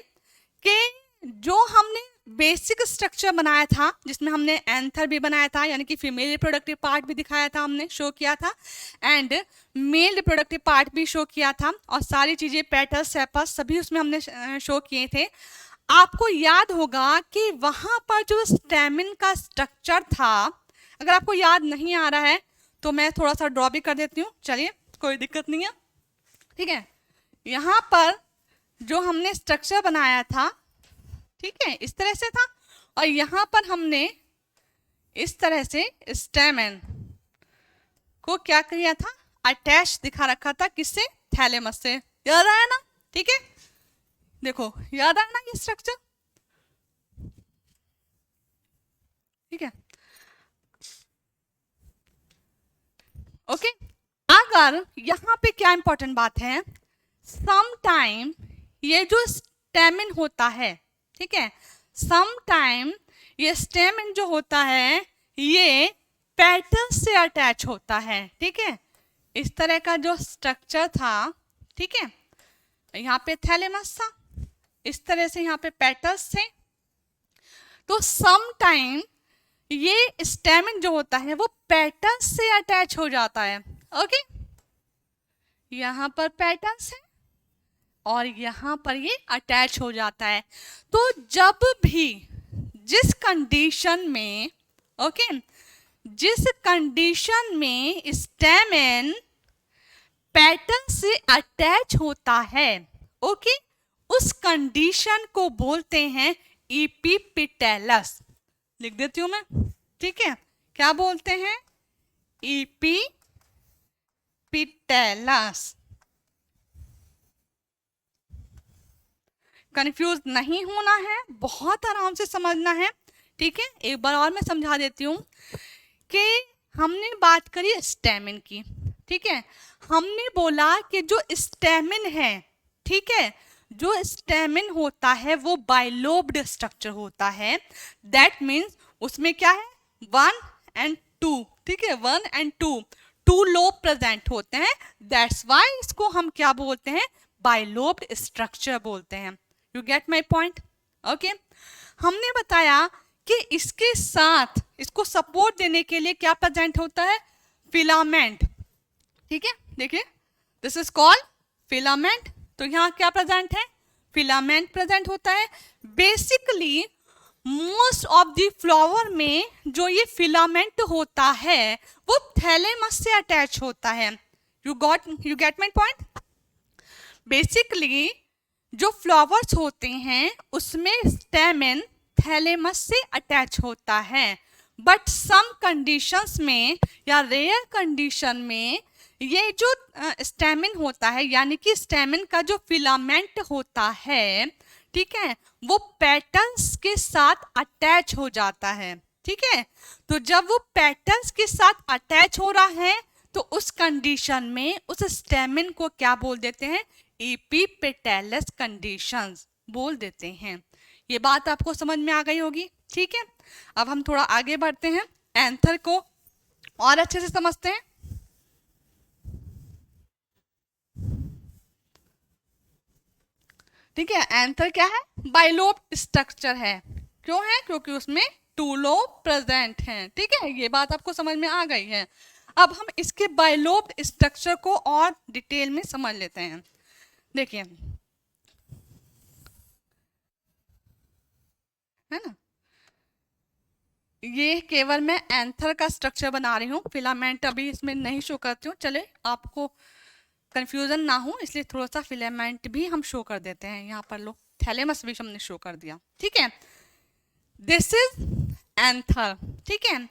A: कि जो हमने बेसिक स्ट्रक्चर बनाया था, जिसमें हमने एंथर भी बनाया था, यानी कि फीमेल रिप्रोडक्टिव पार्ट भी दिखाया था, हमने शो किया था, एंड मेल रिप्रोडक्टिव पार्ट भी शो किया था, और सारी चीज़ें पेटल्स सेपस सभी उसमें हमने शो किए थे। आपको याद होगा कि वहाँ पर जो स्टेमिन का स्ट्रक्चर था, अगर आपको याद नहीं आ रहा है तो मैं थोड़ा सा ड्रॉ भी कर देती हूँ, चलिए कोई दिक्कत नहीं है, ठीक है। यहाँ पर जो हमने स्ट्रक्चर बनाया था, ठीक है, इस तरह से था, और यहाँ पर हमने इस तरह से स्टेमिन को क्या किया था, अटैच दिखा रखा था, किससे, थैलेमस से। याद आया ना, ठीक है, देखो याद आया ना ये स्ट्रक्चर, ठीक है, ओके। अगर यहाँ पे क्या इंपॉर्टेंट बात है, समटाइम ये जो स्टेमिन होता है, ठीक है, समटाइम ये स्टेमन जो होता है ये पेटल से अटैच होता है, ठीक है। इस तरह का जो स्ट्रक्चर था, ठीक है, यहाँ पे थैलेमस था, इस तरह से यहाँ पे पेटल्स थे। तो सम टाइम ये स्टेमन जो होता है वो पेटल्स से अटैच हो जाता है, ओके। यहाँ पर पेटल्स है और यहाँ पर ये अटैच हो जाता है। तो जब भी जिस कंडीशन में, ओके, जिस कंडीशन में स्टेमन पेटल से अटैच होता है, ओके, उस कंडीशन को बोलते हैं इपीपिटेलस। लिख देती हूं मैं, ठीक है। क्या बोलते हैं? इपीपिटेलस। कंफ्यूज नहीं होना है, बहुत आराम से समझना है, ठीक है। एक बार और मैं समझा देती हूँ कि हमने बात करी स्टेमन की, ठीक है। हमने बोला कि जो स्टेमन है, ठीक है, जो स्टेमन होता है वो बाइलोब्ड स्ट्रक्चर होता है। दैट मीन्स उसमें क्या है, 1 and 2, ठीक है, 1 and 2 लोब प्रेजेंट होते हैं। दैट्स वाई इसको हम क्या बोलते हैं, बाइलोब्ड स्ट्रक्चर बोलते हैं। You get my point, okay. हमने बताया कि इसके साथ इसको सपोर्ट देने के लिए क्या प्रेजेंट होता है, फिलामेंट, ठीक है। देखिए, दिस इज कॉल्ड फिलामेंट। तो यहाँ क्या प्रेजेंट है, फिलामेंट प्रेजेंट होता है। Basically most of the flower में जो ये फिलामेंट होता है वो थैलेमस से अटैच होता है। You get my point. Basically जो फ्लावर्स होते हैं उसमें स्टेमन थैलेमस से अटैच होता है, बट सम कंडीशंस में या रेयर कंडीशन में ये जो स्टेमन होता है, यानी कि स्टेमन का जो फिलामेंट होता है, ठीक है, वो पेटल्स के साथ अटैच हो जाता है, ठीक है। तो जब वो पेटल्स के साथ अटैच हो रहा है तो उस कंडीशन में उस स्टेमन को क्या बोल देते हैं, एपीपेटैलस कंडीशंस बोल देते हैं। ये बात आपको समझ में आ गई होगी, ठीक है। अब हम थोड़ा आगे बढ़ते हैं, एंथर को और अच्छे से समझते हैं। ठीक है, एंथर क्या है, बाइलोब स्ट्रक्चर है। क्यों है, क्योंकि उसमें 2 लोब प्रेजेंट हैं, ठीक है। ये बात आपको समझ में आ गई है। अब हम इसके बाइलोब स्ट्रक्चर को और डिटेल में समझ लेते हैं। देखिए, है ना, ये केवल मैं एंथर का स्ट्रक्चर बना रही हूँ, फिलामेंट अभी इसमें नहीं शो करती हूँ। चले, आपको कंफ्यूजन ना हो इसलिए थोड़ा सा फिलामेंट भी हम शो कर देते हैं। यहाँ पर लो, थैलेमस भी हमने शो कर दिया, ठीक है। दिस इज एंथर, ठीक है।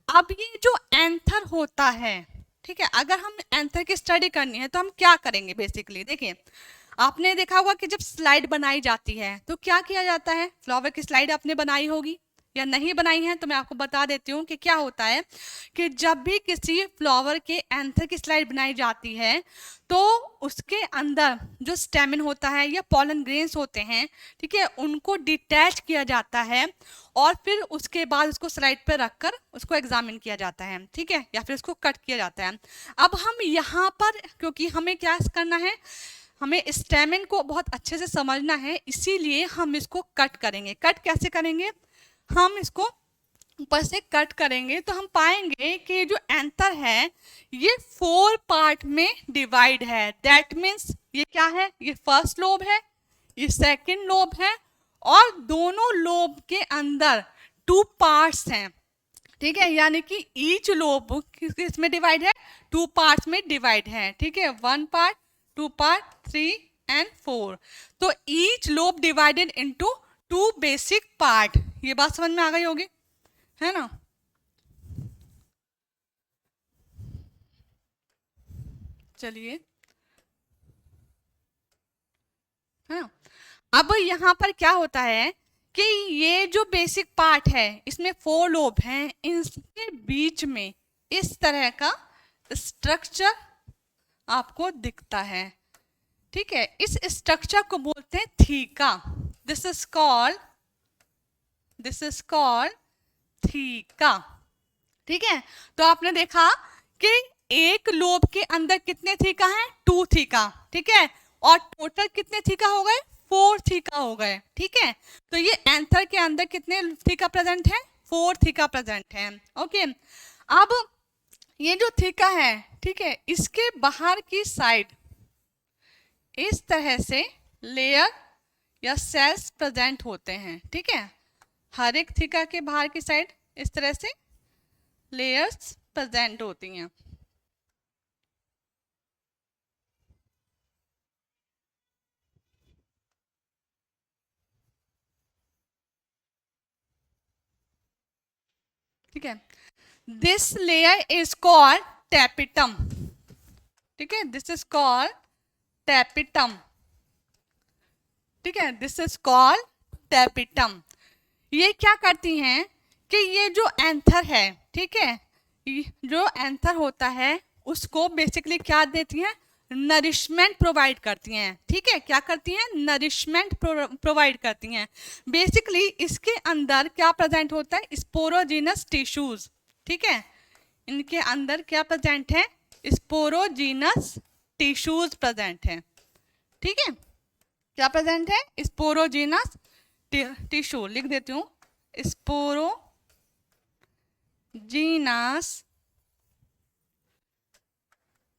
A: अब ये जो एंथर होता है, ठीक है, अगर हम एंथर की स्टडी करनी है तो हम क्या करेंगे। बेसिकली देखिए, आपने देखा होगा कि जब स्लाइड बनाई जाती है तो क्या किया जाता है, फ्लावर की स्लाइड आपने बनाई होगी या नहीं बनाई है, तो मैं आपको बता देती हूँ कि क्या होता है कि जब भी किसी फ्लावर के एंथर की स्लाइड बनाई जाती है तो उसके अंदर जो स्टेमन होता है या पॉलन ग्रेन्स होते हैं, ठीक है, उनको डिटैच किया जाता है और फिर उसके बाद उसको स्लाइड पर रखकर उसको एग्जामिन किया जाता है, ठीक है, या फिर उसको कट किया जाता है। अब हम यहाँ पर, क्योंकि हमें क्या करना है, हमें स्टेमन को बहुत अच्छे से समझना है, इसीलिए हम इसको कट करेंगे। कट कैसे करेंगे, हम इसको ऊपर से कट करेंगे तो हम पाएंगे कि जो एंथर है ये 4 पार्ट में डिवाइड है। दैट मीन्स ये क्या है, ये फर्स्ट लोब है, ये सेकंड लोब है और दोनों लोब के अंदर 2 पार्ट्स हैं, ठीक है, यानी कि ईच लोब किसमें डिवाइड है, 2 पार्ट्स में डिवाइड है, ठीक है, 1 पार्ट, 2 पार्ट, 3 and 4। तो each lobe divided into 2 basic part. ये बात समझ में आ गई होगी, है ना। चलिए, है ना। अब यहाँ पर क्या होता है कि ये जो बेसिक पार्ट है इसमें 4 लोब हैं, इनके बीच में इस तरह का स्ट्रक्चर आपको दिखता है, ठीक है। इस स्ट्रक्चर को बोलते हैं theca. This is called this is called theca. ठीक है, तो आपने देखा कि एक लोब के अंदर कितने थीका हैं, 2 थीका। ठीक है, और टोटल कितने थीका हो गए, 4 थीका हो गए। ठीक है, तो ये एंथर के अंदर कितने थीका प्रेजेंट है, 4 थीका प्रेजेंट है। ओके, अब ये जो थीका है, ठीक है, इसके बाहर की साइड इस तरह से लेयर या सेल्स प्रेजेंट होते हैं। ठीक है, हर एक थीका के बाहर की साइड इस तरह से लेयर्स प्रेजेंट होती हैं। ठीक है, this layer is called tapetum. ठीक है, दिस इज कॉल्ड टैपिटम। ठीक है, दिस इज कॉल्ड टैपिटम। ये क्या करती हैं कि ये जो एंथर है, ठीक है, जो एंथर होता है उसको बेसिकली क्या देती हैं, नरिशमेंट प्रोवाइड करती हैं। ठीक है, क्या करती हैं, नरिशमेंट प्रोवाइड करती हैं। बेसिकली इसके अंदर क्या प्रेजेंट होता है, स्पोरोजीनस टिश्यूज। ठीक है, इनके अंदर क्या प्रेजेंट है, स्पोरोजीनस टिश्यूज प्रेजेंट है। ठीक है, क्या प्रेजेंट है, स्पोरोजीनस टिश्यू। लिख देती हूँ, स्पोरोजीनस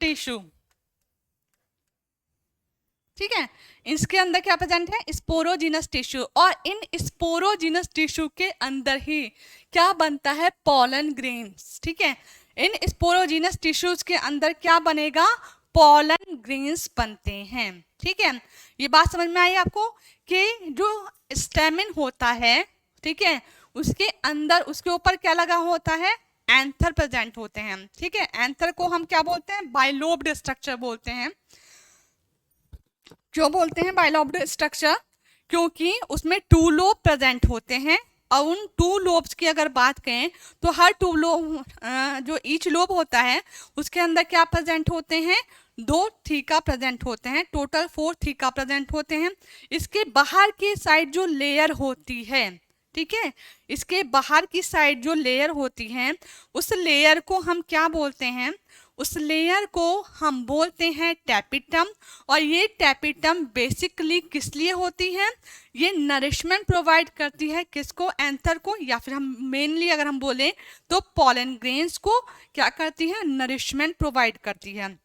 A: टिश्यू। ठीक है, इसके अंदर क्या प्रेजेंट है, स्पोरोजीनस टिश्यू, और इन स्पोरोजीनस टिश्यू के अंदर ही क्या बनता है, पॉलन ग्रेन्स। ठीक है, इन स्पोरोजीनस टिश्यूज के अंदर क्या बनेगा, पॉलन ग्रेन्स बनते हैं। ठीक है, ये बात समझ में आई आपको कि जो स्टेमिन होता है, ठीक है, उसके अंदर उसके ऊपर क्या लगा होता है, एंथर प्रेजेंट होते हैं। ठीक है, एंथर को हम क्या बोलते हैं, बाइलोब्ड स्ट्रक्चर बोलते हैं। क्यों बोलते हैं बाइलोब्ड स्ट्रक्चर, क्योंकि उसमें 2 लोब प्रेजेंट होते हैं, और उन 2 लोब्स की अगर बात करें तो हर 2 लोब जो ईच लोब होता है उसके अंदर क्या प्रेजेंट होते हैं, 2 थीका प्रेजेंट होते हैं, टोटल 4 थीका प्रेजेंट होते हैं। इसके बाहर की साइड जो लेयर होती है, ठीक है, इसके बाहर की साइड जो लेयर होती है उस लेयर को हम क्या बोलते हैं, उस लेयर को हम बोलते हैं टैपिटम। और ये टैपिटम बेसिकली किस लिए होती है, ये नरिशमेंट प्रोवाइड करती है किसको, एंथर को, या फिर हम मेनली अगर हम बोलें तो पॉलन ग्रेन्स को क्या करती है, नरिशमेंट प्रोवाइड करती है।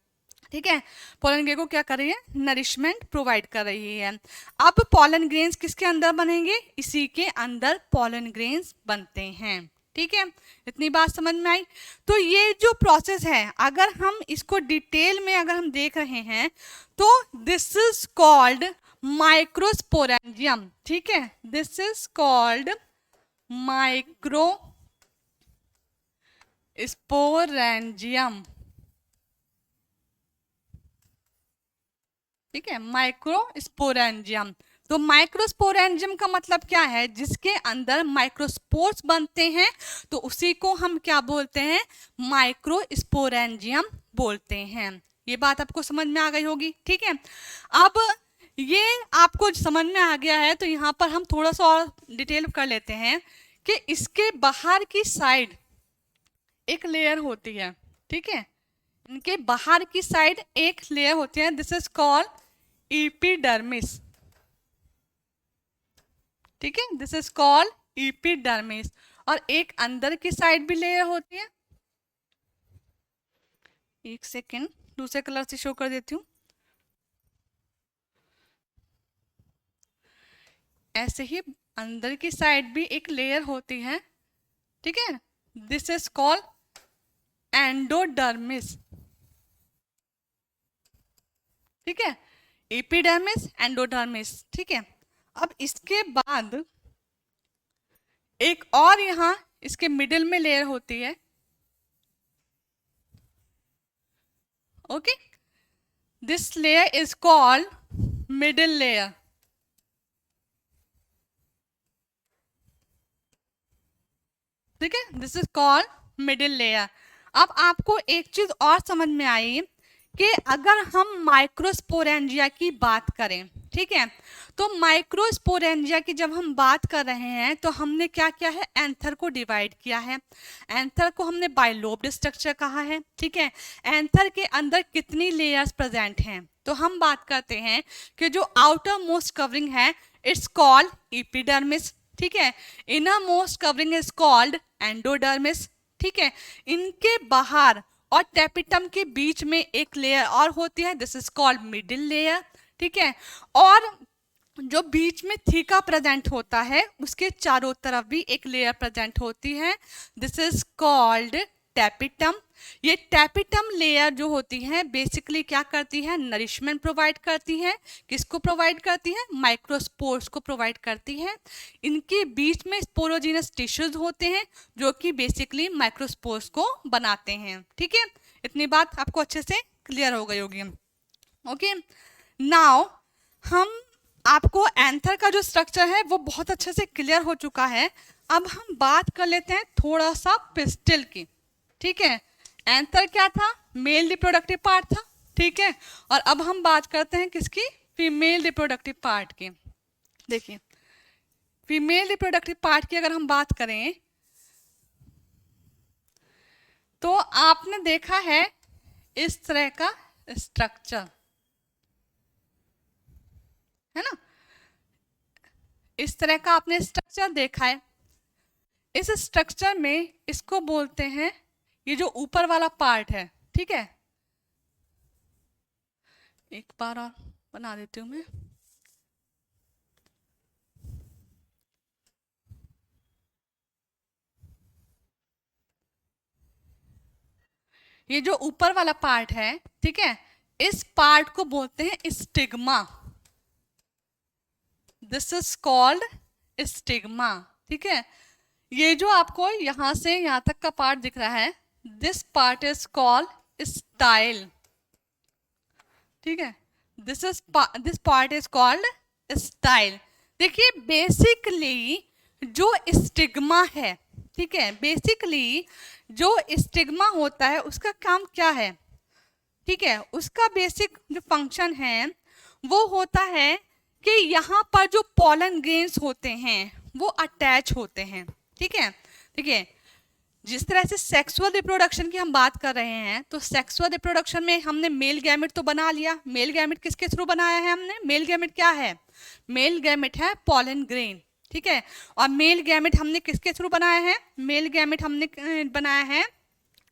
A: ठीक है, पॉलन ग्रेन को क्या कर रही है, नरिशमेंट प्रोवाइड कर रही है। अब पॉलन ग्रेन्स किसके अंदर बनेंगे, इसी के अंदर पॉलन ग्रेन्स बनते हैं। ठीक है, इतनी बात समझ में आई। तो ये जो प्रोसेस है अगर हम इसको डिटेल में अगर हम देख रहे हैं तो दिस इज कॉल्ड माइक्रोस्पोरेंजियम। ठीक है, दिस इज कॉल्ड माइक्रोस्पोरेंजियम। ठीक है, माइक्रोस्पोरेंजियम। तो माइक्रोस्पोरेंजियम का मतलब क्या है, जिसके अंदर माइक्रोस्पोर्स बनते हैं, तो उसी को हम क्या बोलते हैं, माइक्रोस्पोरेंजियम बोलते हैं। ये बात आपको समझ में आ गई होगी। ठीक है, अब ये आपको समझ में आ गया है तो यहाँ पर हम थोड़ा सा और डिटेल कर लेते हैं कि इसके बाहर की साइड एक लेयर होती है। ठीक है, इनके बाहर की साइड एक लेयर होती है, दिस इज कॉल्ड एपिडर्मिस। ठीक है, दिस इज कॉल्ड एपिडर्मिस। और एक अंदर की साइड भी लेयर होती है, एक सेकेंड दूसरे कलर से शो कर देती हूँ। ऐसे ही अंदर की साइड भी एक लेयर होती है। ठीक है, दिस इज कॉल्ड एंडोडर्मिस। ठीक है, एपिडर्मिस, एंडोडर्मिस। ठीक है, अब इसके बाद एक और यहां इसके मिडिल में लेयर होती है। Okay, this layer is called middle layer. ठीक है, this is called middle layer. अब आपको एक चीज और समझ में आई कि अगर हम माइक्रोस्पोरेंजिया की बात करें, ठीक है, तो माइक्रोस्पोरेंजिया की जब हम बात कर रहे हैं तो हमने क्या किया है, एंथर को डिवाइड किया है। एंथर को हमने बाइलोब्ड स्ट्रक्चर कहा है, ठीक है। एंथर के अंदर कितनी लेयर्स प्रेजेंट हैं, तो हम बात करते हैं कि जो आउटर मोस्ट कवरिंग है इट्स कॉल्ड एपिडर्मिस, ठीक है। Inner most covering is called endodermis, ठीक है। इनके बाहर और टेपिटम के बीच में एक लेयर और होती है, this is called middle layer, ठीक है। और जो बीच में थीका प्रेजेंट होता है उसके चारों तरफ भी एक लेयर प्रेजेंट होती है, दिस इज कॉल्ड टेपिटम। ये टेपिटम लेयर जो होती है बेसिकली क्या करती है, नरिशमेंट प्रोवाइड करती है। किसको प्रोवाइड करती है, माइक्रोस्पोर्स को प्रोवाइड करती है। इनके बीच में स्पोरोजीनस टिश्यूज होते हैं जो कि बेसिकली माइक्रोस्पोर्स को बनाते हैं, ठीक है। इतनी बात आपको अच्छे से क्लियर हो गई होगी। ओके, नाउ हम आपको एंथर का जो स्ट्रक्चर है वो बहुत अच्छे से क्लियर हो चुका है। अब हम बात कर लेते हैं थोड़ा सा पिस्टिल की, ठीक है। एंथर क्या था, मेल रिप्रोडक्टिव पार्ट था, ठीक है। और अब हम बात करते हैं किसकी, फीमेल रिप्रोडक्टिव पार्ट की। देखिए फीमेल रिप्रोडक्टिव पार्ट की अगर हम बात करें तो आपने देखा है इस तरह का स्ट्रक्चर, है ना, इस तरह का आपने स्ट्रक्चर देखा है। इस स्ट्रक्चर में इसको बोलते हैं, ये जो ऊपर वाला पार्ट है, ठीक है, एक बार और बना देती हूं मैं। ये जो ऊपर वाला पार्ट है, ठीक है, इस पार्ट को बोलते हैं stigma, this is called stigma, ठीक है। ये जो आपको यहां से यहां तक का पार्ट दिख रहा है, this part is called style, ठीक है, this part is called style. देखिए बेसिकली जो स्टिग्मा है, ठीक है, बेसिकली जो स्टिग्मा होता है उसका काम क्या है, ठीक है, उसका बेसिक जो फंक्शन है वो होता है कि यहाँ पर जो पॉलन ग्रेन्स होते हैं वो अटैच होते हैं, ठीक है। देखिए जिस तरह से सेक्सुअल रिप्रोडक्शन की हम बात कर रहे हैं तो सेक्सुअल रिप्रोडक्शन में हमने मेल गैमेट तो बना लिया। मेल गैमेट किसके थ्रू बनाया है हमने, मेल गैमेट क्या है, मेल गैमेट है पॉलन ग्रेन, ठीक है। और मेल गैमेट हमने किसके थ्रू बनाया है, मेल गैमेट हमने बनाया है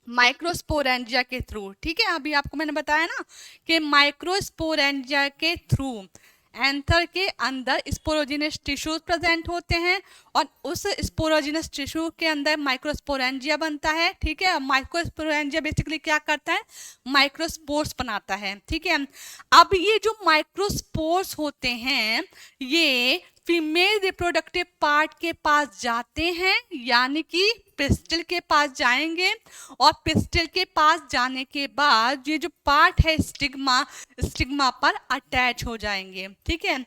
A: माइक्रोस्पोरेंजिया के थ्रू, ठीक है। अभी आपको मैंने बताया ना कि माइक्रोस्पोरेंजिया के थ्रू एंथर के अंदर स्पोरोजिनस टिश्यूज प्रेजेंट होते हैं और उस स्पोरोजिनस टिश्यू के अंदर माइक्रोस्पोरेंजिया बनता है, ठीक है। माइक्रोस्पोरेंजिया बेसिकली क्या करता है, माइक्रोस्पोर्स बनाता है, ठीक है। अब ये जो माइक्रोस्पोर्स होते हैं ये फीमेल रिप्रोडक्टिव पार्ट के पास जाते हैं, यानी कि पिस्टिल के पास जाएंगे और पिस्टिल के पास जाने के बाद ये जो पार्ट है स्टिग्मा, स्टिग्मा पर अटैच हो जाएंगे, ठीक है।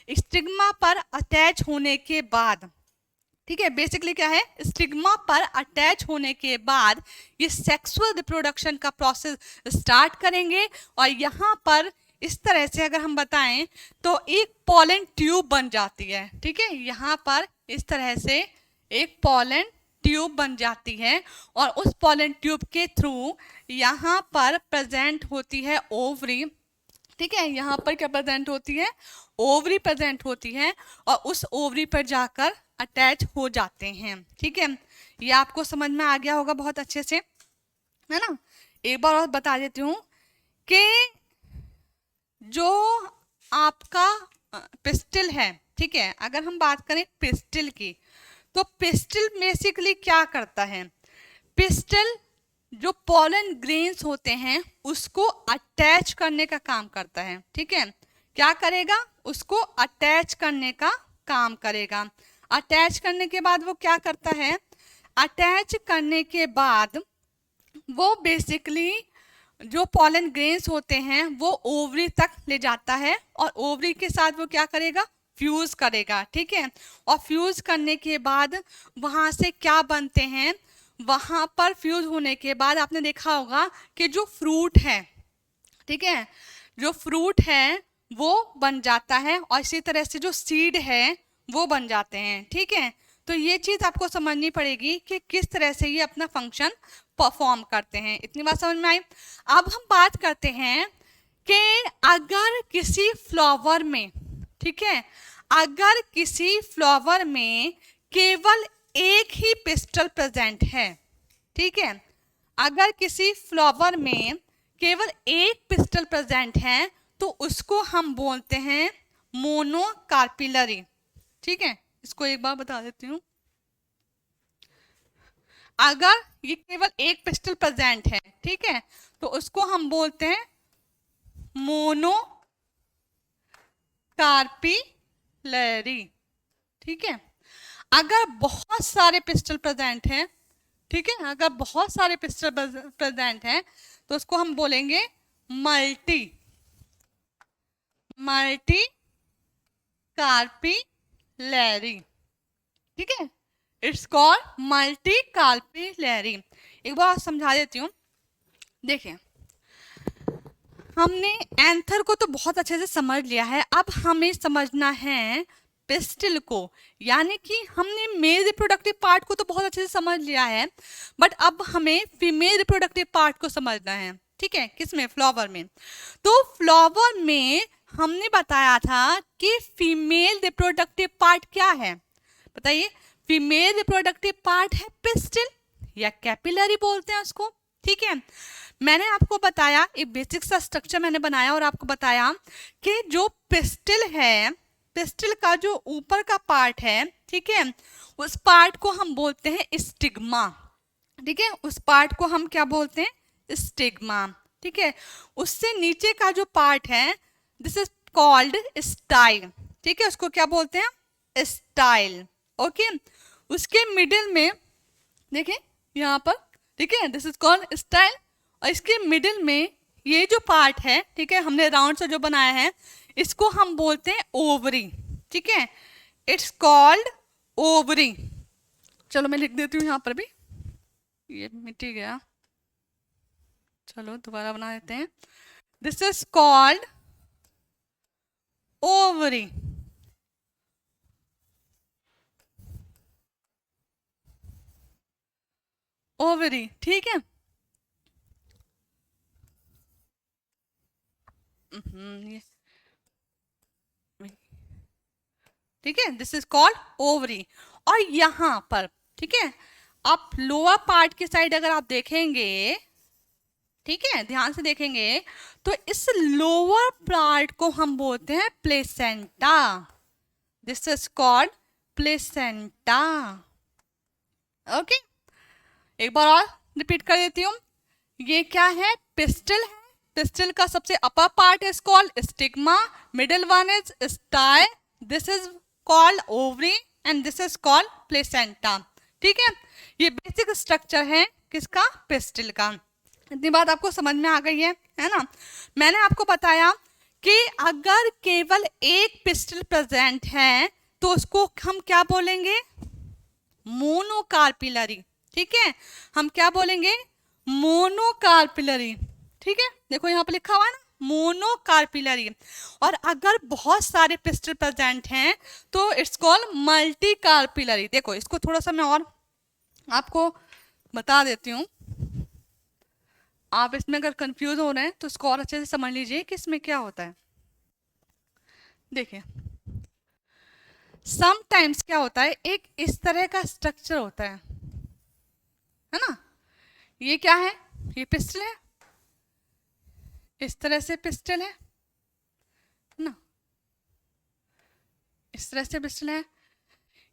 A: स्टिग्मा पर अटैच होने के बाद, ठीक है, बेसिकली क्या है, स्टिग्मा पर अटैच होने के बाद ये सेक्सुअल रिप्रोडक्शन का प्रोसेस स्टार्ट करेंगे और यहाँ पर इस तरह से अगर हम बताएं तो एक पॉलन ट्यूब बन जाती है, ठीक है। यहाँ पर इस तरह से एक पॉलन ट्यूब बन जाती है और उस पॉलन ट्यूब के थ्रू यहाँ पर प्रेजेंट होती है ओवरी, ठीक है। यहाँ पर क्या प्रेजेंट होती है, ओवरी प्रेजेंट होती है और उस ओवरी पर जाकर अटैच हो जाते हैं, ठीक है। ये आपको समझ में आ गया होगा बहुत अच्छे से, है ना। एक बार और बता देती हूँ कि जो आपका पिस्टिल है, ठीक है, अगर हम बात करें पिस्टिल की तो पिस्टिल बेसिकली क्या करता है, पिस्टिल जो पॉलन ग्रेन्स होते हैं उसको अटैच करने का काम करता है, ठीक है। क्या करेगा, उसको अटैच करने का काम करेगा। अटैच करने के बाद वो क्या करता है, अटैच करने के बाद वो बेसिकली जो पॉलन ग्रेन्स होते हैं वो ओवरी तक ले जाता है और ओवरी के साथ वो क्या करेगा, फ्यूज करेगा, ठीक है। और फ्यूज करने के बाद वहाँ से क्या बनते हैं, वहाँ पर फ्यूज होने के बाद आपने देखा होगा कि जो फ्रूट है, ठीक है, जो फ्रूट है वो बन जाता है और इसी तरह से जो सीड है वो बन जाते हैं। ठीक है, तो ये चीज़ आपको समझनी पड़ेगी कि किस तरह से ये अपना फंक्शन परफॉर्म करते हैं। इतनी बात समझ में आई। अब हम बात करते हैं कि अगर किसी फ्लावर में, ठीक है, अगर किसी फ्लावर में केवल एक ही पिस्टल प्रेजेंट है, ठीक है, अगर किसी फ्लावर में केवल एक पिस्टल प्रेजेंट है तो उसको हम बोलते हैं मोनोकार्पिलरी। ठीक है, इसको एक बार बता देती हूँ। अगर ये केवल एक पिस्टल प्रेजेंट है, ठीक है, तो उसको हम बोलते हैं मोनोकार्पिलरी। ठीक है, अगर बहुत सारे पिस्टल प्रेजेंट हैं, ठीक है, अगर बहुत सारे पिस्टल प्रेजेंट हैं तो उसको हम बोलेंगे मल्टी कार्पिलरी। ठीक है, इट्स कॉल्ड मल्टी कार्पिलरी। एक बार समझा देती हूँ। देखिए, हमने एंथर को तो बहुत अच्छे से समझ लिया है, अब हमें समझना है पिस्टल को, यानी कि हमने मेल रिप्रोडक्टिव पार्ट को तो बहुत अच्छे से समझ लिया है, बट अब हमें फीमेल रिप्रोडक्टिव पार्ट को समझना है। ठीक है, किसमें? फ्लावर में। तो फ्लावर में हमने बताया था कि फीमेल रिप्रोडक्टिव पार्ट क्या है, बताइए। फीमेल रिप्रोडक्टिव पार्ट है पिस्टल या कैपिलरी बोलते हैं उसको। ठीक है, मैंने आपको बताया, एक बेसिक सा स्ट्रक्चर मैंने बनाया और आपको बताया कि जो पिस्टल है, पिस्टल का जो ऊपर का पार्ट है, ठीक है, उस पार्ट को हम बोलते हैं स्टिग्मा। ठीक है, उस पार्ट को हम क्या बोलते हैं? स्टिग्मा। ठीक है, उससे नीचे का जो पार्ट है, दिस इज कॉल्ड स्टाइल। ठीक है, उसको क्या बोलते हैं? स्टाइल। ओके, उसके मिडिल में देखिए यहाँ पर, ठीक है, दिस इज कॉल्ड स्टाइल, और इसके मिडिल में ये जो पार्ट है, ठीक है, हमने राउंड से जो बनाया है, इसको हम बोलते हैं ओवरी। ठीक है, इट्स कॉल्ड ओवरी। चलो मैं लिख देती हूँ यहाँ पर भी, ये मिट ही गया, चलो दोबारा बना देते हैं। This is called ovary. Ovary, ठीक है। ये ठीक है, दिस इज कॉल्ड ओवरी। और यहाँ पर, ठीक है, आप लोअर पार्ट की साइड अगर आप देखेंगे, ठीक है, ध्यान से देखेंगे, तो इस लोअर पार्ट को हम बोलते हैं placenta. This is called placenta. Okay, एक बार और रिपीट कर देती हूँ। ये क्या है? पिस्टल है। पिस्टल का सबसे upper part is called stigma, middle one is style, this is called ovary and this is called placenta. ठीक है, ये बेसिक स्ट्रक्चर है किसका? पिस्टल का। इतनी बात आपको समझ में आ गई है ना? मैंने आपको बताया कि अगर केवल एक पिस्टल प्रेजेंट है तो उसको हम क्या बोलेंगे? मोनोकार्पिलरी। ठीक है, हम क्या बोलेंगे? मोनोकार्पिलरी। ठीक है, देखो यहाँ पर लिखा हुआ है ना, मोनोकार्पिलरी। और अगर बहुत सारे पिस्टल प्रेजेंट हैं तो इट्स कॉल्ड मल्टीकार्पिलरी। देखो इसको थोड़ा सा मैं और आपको बता देती हूँ, आप इसमें अगर कंफ्यूज हो रहे हैं तो इसको और अच्छे से समझ लीजिए कि इसमें क्या होता है। देखिए, समटाइम्स क्या होता है, एक इस तरह का स्ट्रक्चर होता है ना? ये क्या है? ये पिस्टल है, इस तरह से पिस्टल है ना, इस तरह से पिस्टल है।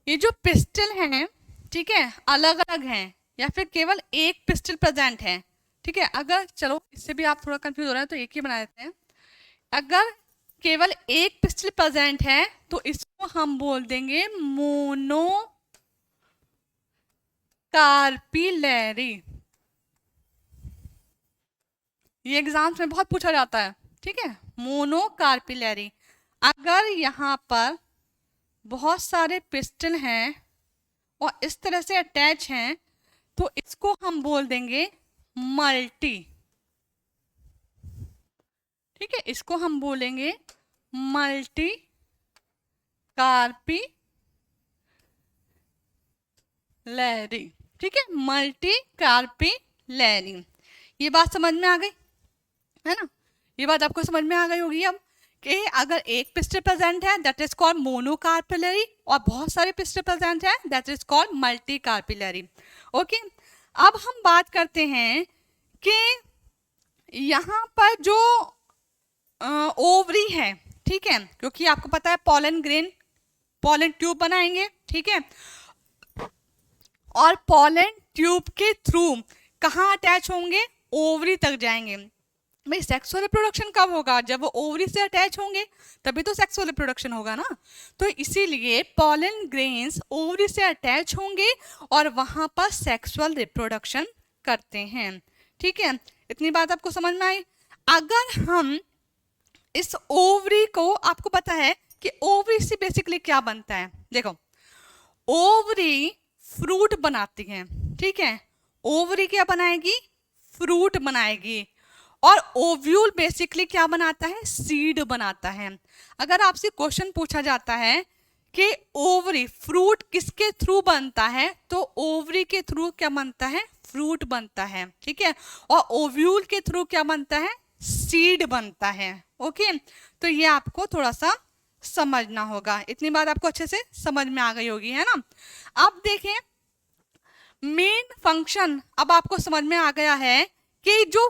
A: ये जो पिस्टल हैं, ठीक है, अलग अलग हैं या फिर केवल एक पिस्टल प्रेजेंट है। ठीक है, अगर चलो इससे भी आप थोड़ा कंफ्यूज हो रहे हैं तो एक ही बना देते हैं। अगर केवल एक पिस्टल प्रेजेंट है तो इसको हम बोल देंगे मोनो कार्पिलरी। ये एग्जाम्स में बहुत पूछा जाता है। ठीक है, मोनो कार्पिलरी। अगर यहाँ पर बहुत सारे पिस्टल हैं और इस तरह से अटैच हैं तो इसको हम बोल देंगे मल्टी ठीक है, इसको हम बोलेंगे मल्टी कार्पिलरी। ठीक है, मल्टी कार्पिलरी। ये बात समझ में आ गई है ना, ये बात आपको समझ में आ गई होगी अब कि अगर एक पिस्टल प्रेजेंट है दैट इज कॉल्ड मोनोकार्पिलरी और बहुत सारे पिस्टल प्रेजेंट है that is called multicarpellary. Okay, अब हम बात करते हैं कि यहाँ पर जो ओवरी है, ठीक है, क्योंकि आपको पता है पॉलन ग्रेन पॉलन ट्यूब बनाएंगे, ठीक है, और पॉलन ट्यूब के थ्रू कहाँ अटैच होंगे, ओवरी तक जाएंगे। भाई सेक्सुअल रिप्रोडक्शन कब होगा, जब वो ओवरी से अटैच होंगे तभी तो सेक्सुअल रिप्रोडक्शन होगा ना। तो इसीलिए पॉलन ग्रेन्स ओवरी से अटैच होंगे और वहां पर सेक्सुअल रिप्रोडक्शन करते हैं। ठीक है, इतनी बात आपको समझ में आई। अगर हम इस ओवरी को, आपको पता है कि ओवरी से बेसिकली क्या बनता है, देखो ओवरी फ्रूट बनाती है, ठीक है, ओवरी क्या बनाएगी, फ्रूट बनाएगी, और ओव्यूल बेसिकली क्या बनाता है, सीड बनाता है। अगर आपसे क्वेश्चन पूछा जाता है कि ओवरी फ्रूट किसके थ्रू बनता है, तो ओवरी के थ्रू क्या बनता है, फ्रूट बनता है, ठीक है, और ओव्यूल के थ्रू क्या बनता है, सीड बनता है। ओके, तो ये आपको थोड़ा सा समझना होगा, इतनी बात आपको अच्छे से समझ में आ गई होगी, है ना। अब देखें मेन फंक्शन, अब आपको समझ में आ गया है कि जो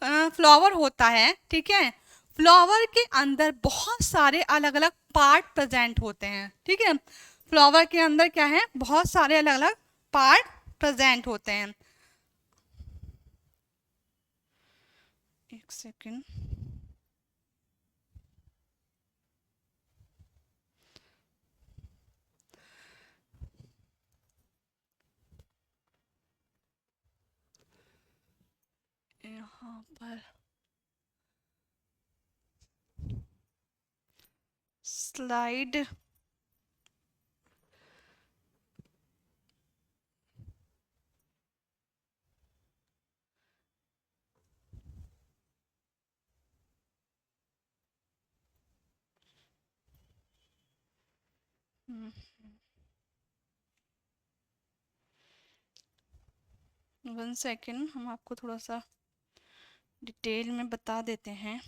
A: फ्लावर होता है, ठीक है, फ्लावर के अंदर बहुत सारे अलग अलग पार्ट प्रेजेंट होते हैं, ठीक है, फ्लावर के अंदर क्या है, बहुत सारे अलग अलग पार्ट प्रेजेंट होते हैं। एक सेकेंड, यहाँ पर स्लाइड वन सेकेंड, हम आपको थोड़ा सा डिटेल में बता देते हैं।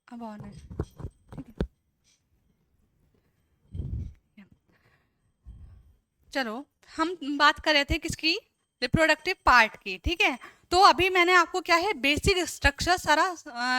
A: अब ऑन है, ठीक है, चलो हम बात कर रहे थे किसकी, रिप्रोडक्टिव पार्ट की, ठीक है। तो अभी मैंने आपको क्या है बेसिक स्ट्रक्चर सारा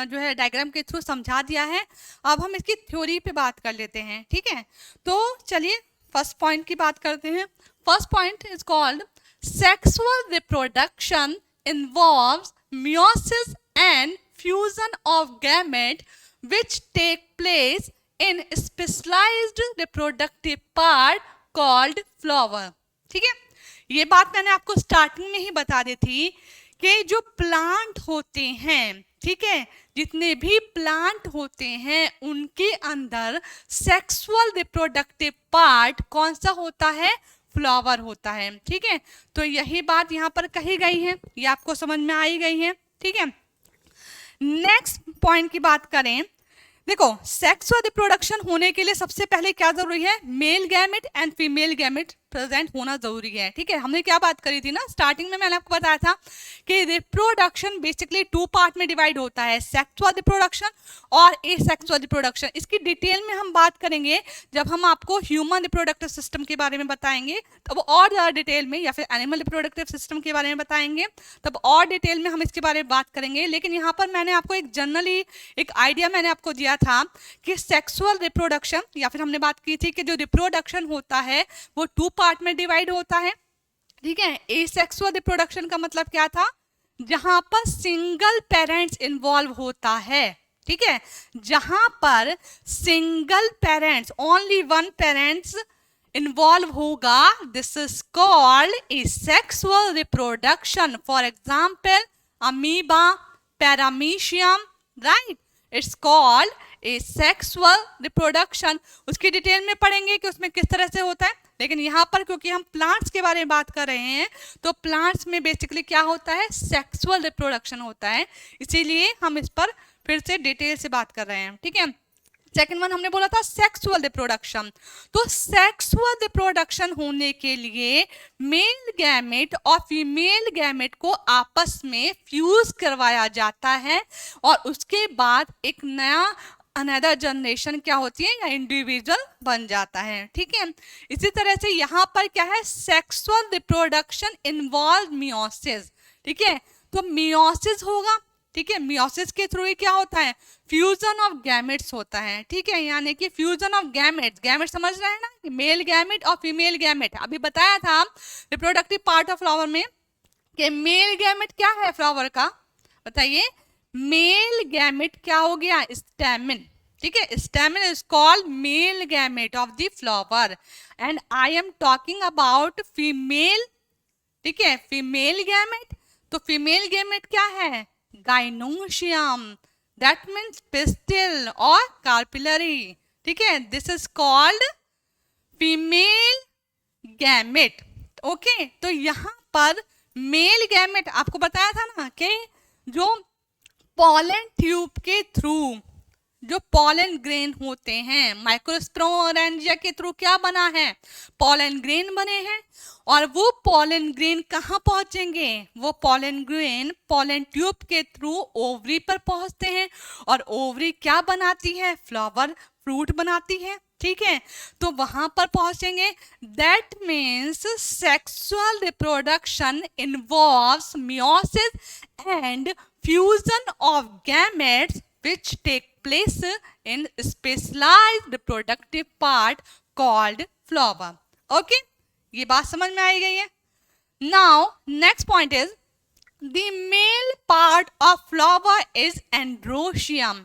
A: जो है डायग्राम के थ्रू समझा दिया है। अब हम इसकी थ्योरी पे बात कर लेते हैं, ठीक है। तो चलिए फर्स्ट पॉइंट की बात करते हैं। First point is called sexual reproduction involves meiosis and fusion of gamete which take place in specialized reproductive part called flower। ठीक है, ये बात मैंने आपको स्टार्टिंग में ही बता दी थी कि जो प्लांट होते हैं, ठीक है, जितने भी प्लांट होते हैं उनके अंदर सेक्सुअल रिप्रोडक्टिव पार्ट कौन सा होता है, फ्लावर होता है, ठीक है। तो यही बात यहाँ पर कही गई है, ये आपको समझ में आई गई है, ठीक है। नेक्स्ट पॉइंट की बात करें, देखो सेक्सुअल रिप्रोडक्शन होने के लिए सबसे पहले क्या जरूरी है, male gamete and female gamete present होना जरूरी है। ठीक है, हमने क्या बात करी थी ना स्टार्टिंग में, मैंने आपको बताया था कि रिप्रोडक्शन बेसिकली 2 पार्ट में डिवाइड होता है, सेक्सुअल रिप्रोडक्शन और एसेक्सुअल रिप्रोडक्शन। इसकी डिटेल में हम बात करेंगे जब हम आपको ह्यूमन रिप्रोडक्टिव सिस्टम के बारे में बताएंगे, तब और ज़्यादा डिटेल में, या फिर एनिमल रिप्रोडक्टिव सिस्टम के बारे में बताएंगे तब और डिटेल में हम इसके बारे में बात करेंगे। लेकिन यहाँ पर मैंने आपको एक जनरली एक आइडिया मैंने आपको दिया था कि सेक्सुअल रिप्रोडक्शन, या फिर हमने बात की थी कि जो रिप्रोडक्शन होता है वो 2 पार्ट में डिवाइड होता है। ठीक है, एसेक्सुअल रिप्रोडक्शन का मतलब क्या था, जहां पर सिंगल पेरेंट्स इन्वॉल्व होता है। ठीक है, जहां पर single parents, only one parents involve होगा, this is called asexual reproduction. For example amoeba, paramecium, right, it's called asexual reproduction. उसकी डिटेल में पढ़ेंगे कि उसमें किस तरह से होता है, लेकिन यहाँ पर क्योंकि हम प्लांट्स के बारे में बात कर रहे हैं तो प्लांट्स में बेसिकली क्या होता है, सेक्सुअल रिप्रोडक्शन होता है, इसीलिए हम इस पर फिर से डिटेल से बात कर रहे हैं। ठीक है, सेकेंड वन हमने बोला था सेक्सुअल रिप्रोडक्शन। तो सेक्सुअल रिप्रोडक्शन होने के लिए मेल गैमेट और फीमेल गैमेट को आपस में फ्यूज करवाया जाता है और उसके बाद एक नया अनदर जनरेशन क्या होती है, या इंडिविजुअल बन जाता है। ठीक है, इसी तरह से यहाँ पर क्या है, सेक्सुअल रिप्रोडक्शन इन्वॉल्व मियोसिस। ठीक है, तो मियोसिस होगा। ठीक है, मियोसिस के थ्रू ही क्या होता है, फ्यूजन ऑफ गैमेट्स होता है। ठीक है, यानी कि फ्यूजन ऑफ गैमेट्स, गैमेट समझ रहे हैं ना, मेल गैमेट और फीमेल गैमेट। अभी बताया था रिप्रोडक्टिव पार्ट ऑफ फ्लावर में कि मेल गैमेट क्या है फ्लावर का, बताइए। मेल गैमेट क्या हो गया, स्टैमेन। ठीक है, stamen is called male gamete of the flower and I am talking about female. ठीक है, फीमेल गैमेट, तो फीमेल गैमेट क्या है, गाइनोशियम, दैट मीन्स पिस्टिल और कार्पिलरी। ठीक है, this is called female gamete. Okay, तो यहाँ पर मेल गैमेट आपको बताया था ना कि जो पॉलन ट्यूब के थ्रू जो पॉलन ग्रेन होते हैं, माइक्रोस्पोरेंजिया के थ्रू क्या बना है, पॉलन ग्रेन बने हैं। और वो पॉलन ग्रेन कहाँ पहुंचेंगे, वो पॉलन ग्रेन पॉलन ट्यूब के थ्रू ओवरी पर पहुंचते हैं और ओवरी क्या बनाती है, फ्लावर फ्रूट बनाती है। ठीक है, तो वहां पर पहुंचेंगे। That means sexual reproduction involves meiosis and fusion of gametes which take place in specialized reproductive part called flower. Okay, ये बात समझ में आई गई है। Now next point is the male part of flower is androecium.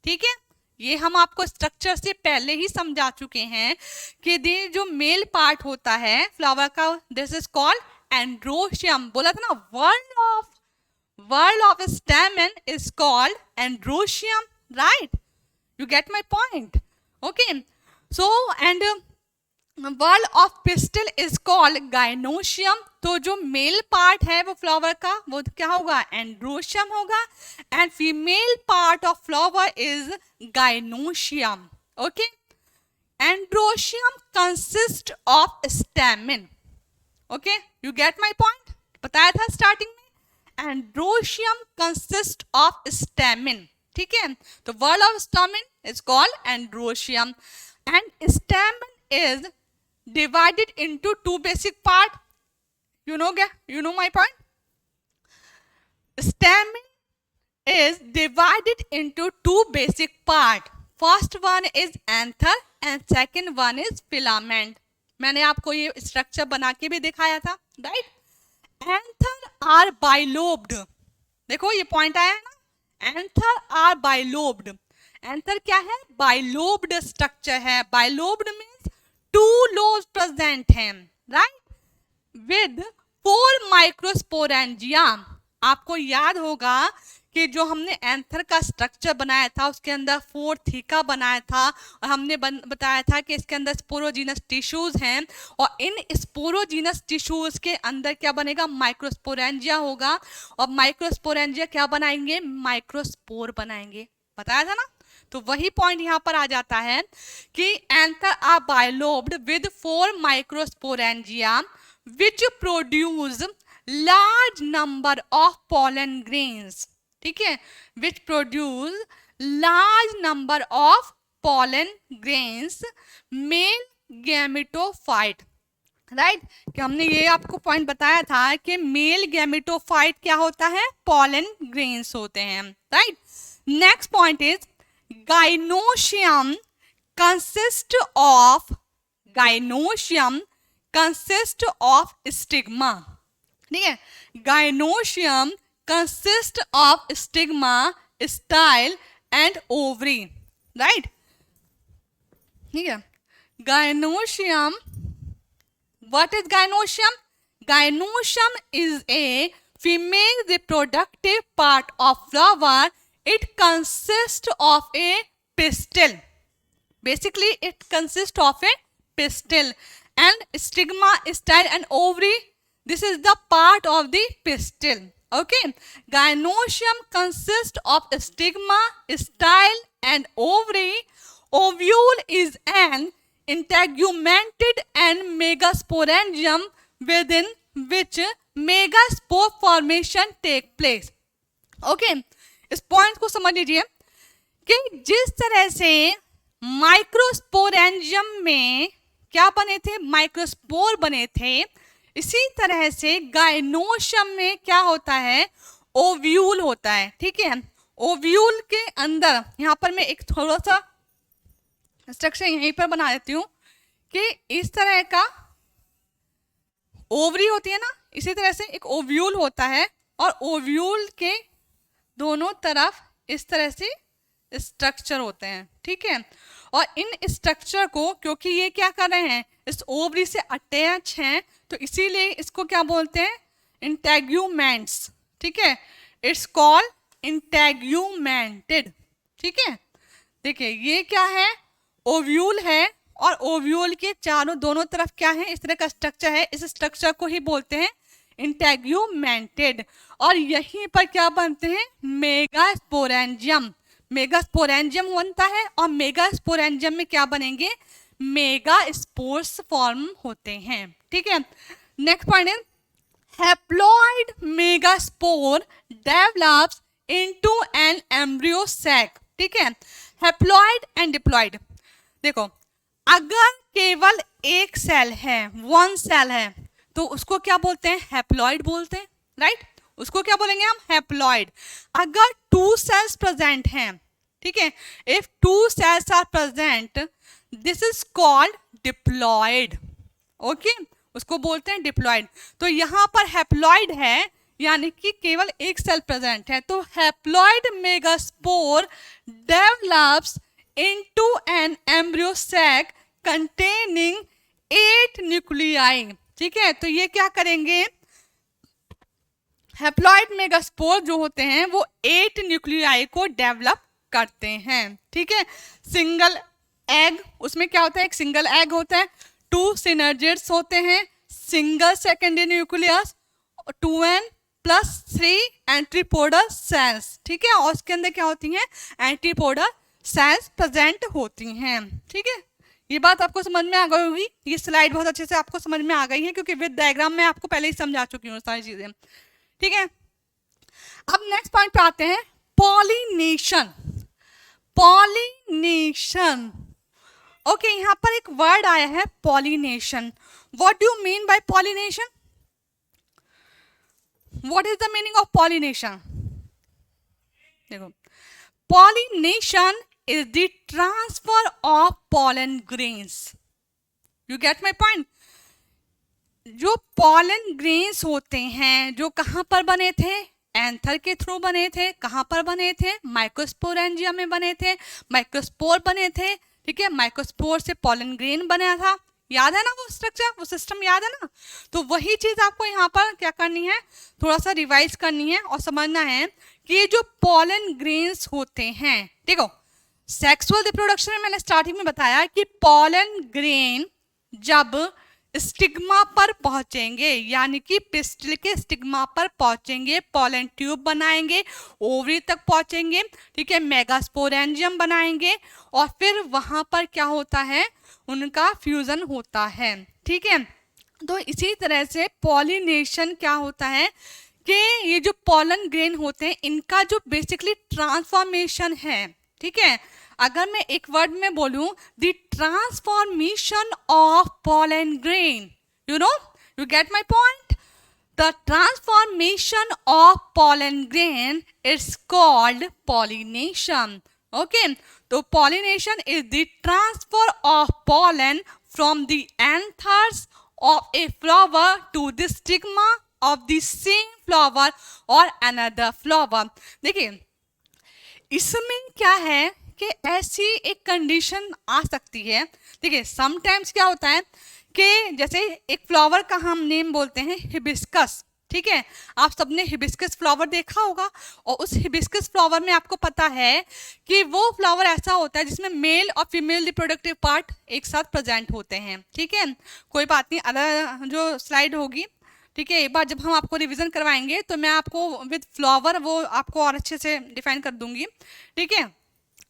A: ठीक है, ये हम आपको स्ट्रक्चर से पहले ही समझा चुके हैं कि जो मेल पार्ट होता है फ्लावर का, दिस इज कॉल्ड एंड्रोशियम। बोला था ना, world of stamen is called androecium, right? You get my point? Okay, so and world of pistil is called gynoecium. तो जो मेल पार्ट है वो फ्लावर का वो क्या होगा, एंड्रोशियम होगा, and female part of flower is gynoecium. Okay, androecium consists of stamen. Okay, you get my point? बताया था स्टार्टिंग में, androecium consists of stamen. ठीक है, तो word of stamen is called androecium and stamen is divided into 2 basic part. You know my point. Stamen is divided into 2 basic part. First one is anther and second one is filament. मैंने आपको ये structure बना के भी दिखाया था, right. Anther are bilobed, देखो ये पॉइंट आया है ना, एंथर आर बाइलोब्ड। एंथर क्या है, बाइलोब्ड स्ट्रक्चर है। बाइलोब्ड मीन्स 2 लोब्स प्रेजेंट हैं, राइट, विद 4 माइक्रोस्पोरेंजिया। आपको याद होगा कि जो हमने एंथर का स्ट्रक्चर बनाया था उसके अंदर 4 थीका बनाया था और हमने बताया था कि इसके अंदर स्पोरोजीनस टिश्यूज हैं और इन स्पोरोजीनस टिश्यूज के अंदर क्या बनेगा, माइक्रोस्पोरेंजिया होगा और माइक्रोस्पोरेंजिया क्या बनाएंगे, माइक्रोस्पोर बनाएंगे। बताया था ना, तो वही पॉइंट यहाँ पर आ जाता है कि anther are bilobed with 4 microsporangia which produce large number of pollen grains, ठीक है, which produce large number of pollen grains, male gametophyte, right कि हमने ये आपको पॉइंट बताया था कि मेल गैमेटोफाइट क्या होता है, पॉलन ग्रेन्स होते हैं, right. Next point is gynoecium consist of, gynoecium consist of stigma, ठीक है, gynoecium consist of stigma, style and ovary, right, ठीक है। Gynoecium, what is gynoecium? Gynoecium is a female reproductive part of flower. It consists of a pistil. Basically, it consists of a pistil and stigma, style and ovary. This is the part of the pistil. Okay. Gynoecium consists of stigma, style and ovary. Ovule is an integumented and megasporangium within which megaspore formation take place. Okay, इस point को समझ लीजिए कि जिस तरह से microsporangium में क्या बने थे, माइक्रोस्पोर बने थे, इसी तरह से गाइनोशियम में क्या होता है, ओव्यूल होता है, ठीक है। ओव्यूल के अंदर यहाँ पर मैं एक थोड़ा सा स्ट्रक्चर यहीं पर बना देती हूँ कि इस तरह का ओवरी होती है ना, इसी तरह से एक ओव्यूल होता है और ओव्यूल के दोनों तरफ इस तरह से स्ट्रक्चर होते हैं, ठीक है। और इन स्ट्रक्चर को क्योंकि ये क्या कर रहे हैं, इस ओवरी से अटैच हैं, तो इसीलिए इसको क्या बोलते हैं, इंटेग्यूमेंट्स, ठीक है, इट्स कॉल्ड इंटेग्यूमेंटेड, ठीक है। देखिए ये क्या है, ओव्यूल है और ओव्यूल के चारों दोनों तरफ क्या है, इस तरह का स्ट्रक्चर है, इस स्ट्रक्चर को ही बोलते हैं इंटेग्यूमेंटेड। और यहीं पर क्या बनते हैं, मेगास्पोरेंजियम, मेगास्पोरेंजियम बनता है और मेगास्पोरेंजियम में क्या बनेंगे, मेगास्पोर्स फॉर्म होते हैं, ठीक है। नेक्स्ट पॉइंट है haploid megaspore develops into an embryo sac, ठीक है। हैप्लॉइड एंड डिप्लॉइड, देखो अगर केवल एक सेल है, वन सेल है, तो उसको क्या बोलते हैं, हैप्लॉइड बोलते हैं, राइट, उसको क्या बोलेंगे हम, हैप्लॉइड। अगर 2 सेल्स प्रेजेंट हैं, ठीक है, if 2 cells are present this is called diploid, okay, उसको बोलते हैं डिप्लॉइड। तो यहाँ पर हैप्लॉइड है यानी कि केवल एक सेल प्रेजेंट है, तो haploid megaspore develops into an embryo sac containing 8 nuclei, ठीक है। तो ये क्या करेंगे, हैप्लॉइड मेगास्पोर जो होते हैं वो 8 न्यूक्लियाई को डेवलप करते हैं, ठीक है। सिंगल एग, उसमें क्या होता है, एक सिंगल एग होता है, 2 सिनर्जिड्स होते हैं, single secondary nucleus, 2n + 3 antipodal cells, ठीक है। और उसके अंदर क्या होती हैं, एंटीपोडल सेल्स प्रेजेंट होती हैं, ठीक है। ये बात आपको समझ में आ गई होगी, ये स्लाइड बहुत अच्छे से आपको समझ में आ गई है क्योंकि विद डायग्राम में आपको पहले ही समझा चुकी हूँ सारी चीजें, ठीक है। अब नेक्स्ट पॉइंट पे आते हैं, पॉलिनेशन। पॉलिनेशन, ओके, यहाँ पर एक वर्ड आया है pollination. What do you mean by pollination, what is the meaning of pollination? देखो, pollination is the transfer of pollen grains. You get my point? जो pollen grains होते हैं जो कहाँ पर बने थे, एंथर के थ्रू बने थे, कहाँ पर बने थे, माइक्रोस्पोरेंजिया में बने थे, माइक्रोस्पोर बने थे, ठीक है। माइक्रोस्पोर से pollen grain बना था, याद है ना वो स्ट्रक्चर, वो सिस्टम याद है ना। तो वही चीज आपको यहाँ पर क्या करनी है, थोड़ा सा रिवाइज करनी है और समझना है कि ये जो पॉलन ग्रेन्स होते हैं, देखो सेक्सुअल रिप्रोडक्शन में मैंने स्टार्टिंग में बताया कि पॉलन ग्रेन जब स्टिग्मा पर पहुंचेंगे, यानी कि पिस्टिल के स्टिग्मा पर पहुंचेंगे, पॉलन ट्यूब बनाएंगे, ओवरी तक पहुंचेंगे, ठीक है, मेगास्पोरेंजियम बनाएंगे और फिर वहां पर क्या होता है, उनका फ्यूजन होता है, ठीक है। तो इसी तरह से पॉलिनेशन क्या होता है कि ये जो पॉलन ग्रेन होते हैं इनका जो बेसिकली ट्रांसफॉर्मेशन है, ठीक है, अगर मैं एक वर्ड में बोलूं, the transformation of pollen grain, you get my point, the transformation of pollen grain is called pollination. Okay, तो pollination is the transfer of pollen from the anthers of a flower to the stigma of the same flower or another flower। देखिए इसमें क्या है कि ऐसी एक condition आ सकती है, देखिए समटाइम्स क्या होता है कि जैसे एक फ्लावर का हम नेम बोलते हैं हिबिस्कस, ठीक है, आप सबने हिबिस्कस फ्लावर देखा होगा और उस हिबिस्कस फ्लावर में आपको पता है कि वो फ्लावर ऐसा होता है जिसमें मेल और फीमेल रिप्रोडक्टिव पार्ट एक साथ प्रेजेंट होते हैं, ठीक है, कोई बात नहीं, अलग जो स्लाइड होगी, ठीक है, एक बार जब हम आपको रिवीजन करवाएंगे तो मैं आपको विद फ्लावर वो आपको और अच्छे से डिफाइन कर दूंगी, ठीक है।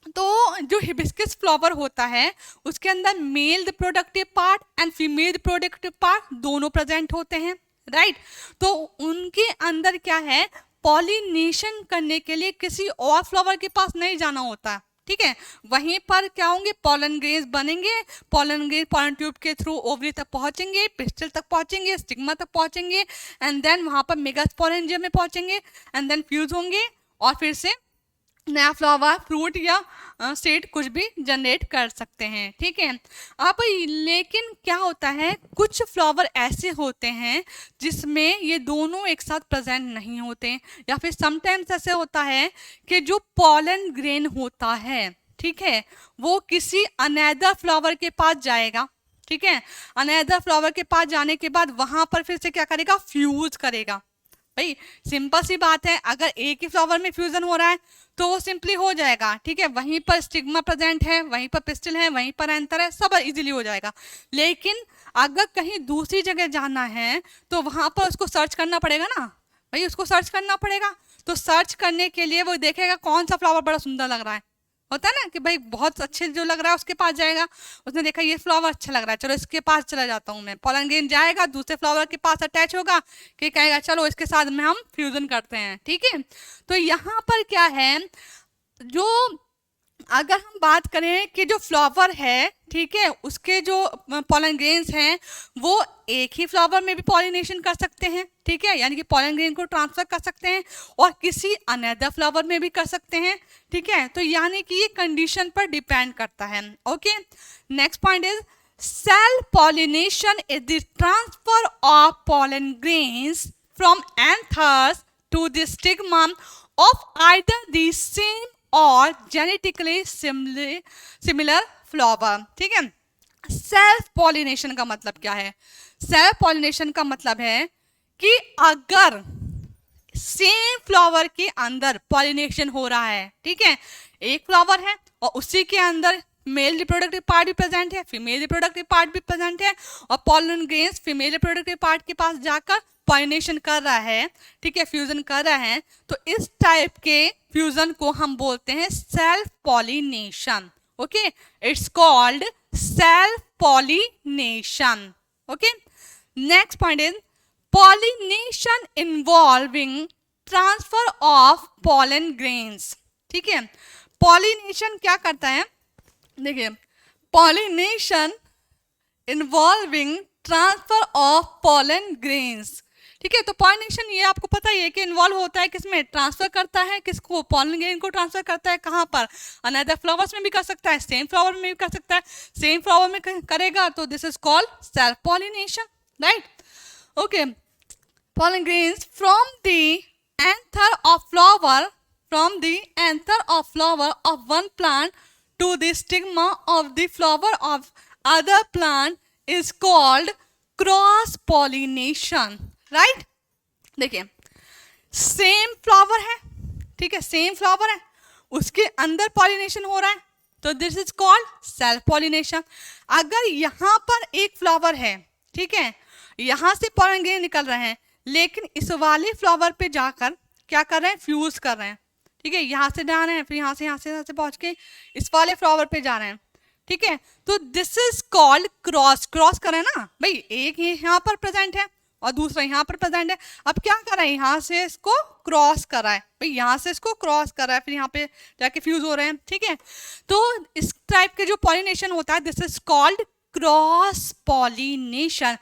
A: तो जो हिबिस्कस फ्लावर होता है उसके अंदर male reproductive part and female reproductive part दोनों प्रेजेंट होते हैं, राइट। तो उनके अंदर क्या है, पॉलिनेशन करने के लिए किसी और फ्लावर के पास नहीं जाना होता, ठीक है, वहीं पर क्या होंगे, पॉलन ग्रेन्स बनेंगे, पॉलन ग्रेन पॉलन ट्यूब के थ्रू ओवरी तक पहुंचेंगे, पिस्टल तक पहुंचेंगे, स्टिग्मा तक पहुंचेंगे एंड देन वहां पर मेगास्पोरेंजियम में पहुंचेंगे एंड देन फ्यूज होंगे और फिर से नया फ्लावर, फ्रूट या सीड कुछ भी जनरेट कर सकते हैं, ठीक है। अब लेकिन क्या होता है, कुछ फ्लावर ऐसे होते हैं जिसमें ये दोनों एक साथ प्रेजेंट नहीं होते, या फिर समटाइम्स ऐसे होता है कि जो पॉलन ग्रेन होता है, ठीक है, वो किसी अनदर फ्लावर के पास जाएगा, ठीक है, अनदर फ्लावर के पास जाने के बाद वहां पर फिर से क्या करेगा, फ्यूज करेगा। भाई सिंपल सी बात है, अगर एक ही फ्लावर में फ्यूजन हो रहा है तो वो सिंपली हो जाएगा, ठीक है, वहीं पर स्टिग्मा प्रेजेंट है, वहीं पर पिस्टिल है, वहीं पर एंथर है, सब इजीली हो जाएगा। लेकिन अगर कहीं दूसरी जगह जाना है तो वहां पर उसको सर्च करना पड़ेगा ना, भाई उसको सर्च करना पड़ेगा, तो सर्च करने के लिए वो देखेगा कौन सा फ्लावर बड़ा सुंदर लग रहा है, होता है ना कि भाई बहुत अच्छे जो लग रहा है उसके पास जाएगा, उसने देखा ये फ्लावर अच्छा लग रहा है, चलो इसके पास चला जाता हूँ मैं, पॉलन ग्रेन जाएगा दूसरे फ्लावर के पास अटैच होगा कि कहेगा चलो इसके साथ में हम फ्यूजन करते हैं, ठीक है। तो यहाँ पर क्या है, जो अगर हम बात करें कि जो फ्लावर है, ठीक है, उसके जो पॉलन ग्रेन्स हैं वो एक ही फ्लावर में भी पॉलिनेशन कर सकते हैं, ठीक है, यानी कि पॉलन ग्रेन को ट्रांसफर कर सकते हैं और किसी अनदर फ्लावर में भी कर सकते हैं, ठीक है। तो यानी कि ये कंडीशन पर डिपेंड करता है। Okay, next point is self pollination is the transfer of pollen grains from anthers to the stigma of either the same or genetically similar flower, ठीक है। सेल्फ पॉलिनेशन का मतलब क्या है, सेल्फ पॉलिनेशन का मतलब है कि अगर सेम फ्लावर के अंदर पॉलिनेशन हो रहा है, ठीक है, एक फ्लावर है और उसी के अंदर मेल रिप्रोडक्टिव पार्ट भी प्रेजेंट है, फीमेल रिप्रोडक्टिव पार्ट भी प्रेजेंट है और pollen grains female reproductive part के पास जाकर पॉलिनेशन कर रहा है, ठीक है, फ्यूजन कर रहा है, तो इस टाइप के फ्यूजन को हम बोलते हैं self pollination. Okay, it's called self pollination. Okay, next point is pollination involving transfer of pollen grains, ठीक है। पॉलिनेशन क्या करता है, देखिए, pollination involving transfer of pollen grains, ठीक है। तो पॉलिनेशन ये आपको पता ही है कि इन्वॉल्व होता है किसमें, ट्रांसफर करता है किसको, पॉलन ग्रेन को ट्रांसफर करता है कहाँ पर, अनदर फ्लावर्स में भी कर सकता है, सेम फ्लावर में भी कर सकता है, सेम फ्लावर में करेगा तो this is called self pollination, right. Okay, pollen grains from the anther of flower, from the anther of flower of one plant to the stigma of the flower of other plant is called cross pollination, right। देखिए, same flower है, ठीक है, same flower है, उसके अंदर pollination हो रहा है तो this is called self pollination. अगर यहाँ पर एक फ्लावर है, ठीक है, यहाँ से पॉलन ग्रेन निकल रहे हैं, लेकिन इस वाले फ्लावर पे जाकर क्या कर रहे हैं, फ्यूज कर रहे हैं। ठीक है, यहाँ से जा रहे हैं, फिर यहाँ से पहुंच के इस वाले फ्लावर पे जा रहे हैं। ठीक है, तो this is called cross. Cross करें ना भाई, एक ही यहाँ पर प्रेजेंट है और दूसरा यहाँ पर प्रेजेंट है। अब क्या कर रहा है, यहाँ से इसको क्रॉस कर रहा है भाई, यहाँ से इसको क्रॉस कर रहा है, फिर यहाँ पे जाके फ्यूज हो रहे हैं। ठीक है, तो इस टाइप के जो पॉलिनेशन होता है, this is called cross pollination.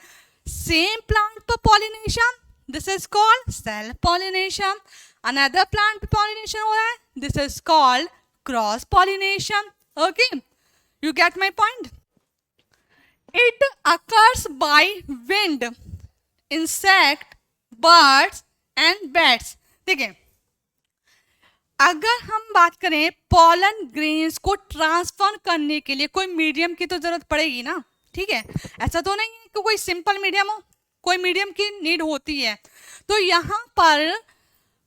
A: Same plant पर pollination, this is called self pollination. Another plant पे पॉलिनेशन हो रहा है, this is called cross pollination. Okay, you get my point? It occurs by wind, insect, birds and bats. देखिए, अगर हम बात करें पॉलन ग्रेन्स को ट्रांसफर करने के लिए कोई मीडियम की तो जरूरत पड़ेगी ना। ठीक है, ऐसा तो नहीं है कि कोई सिंपल मीडियम हो, कोई मीडियम की नीड होती है। तो यहाँ पर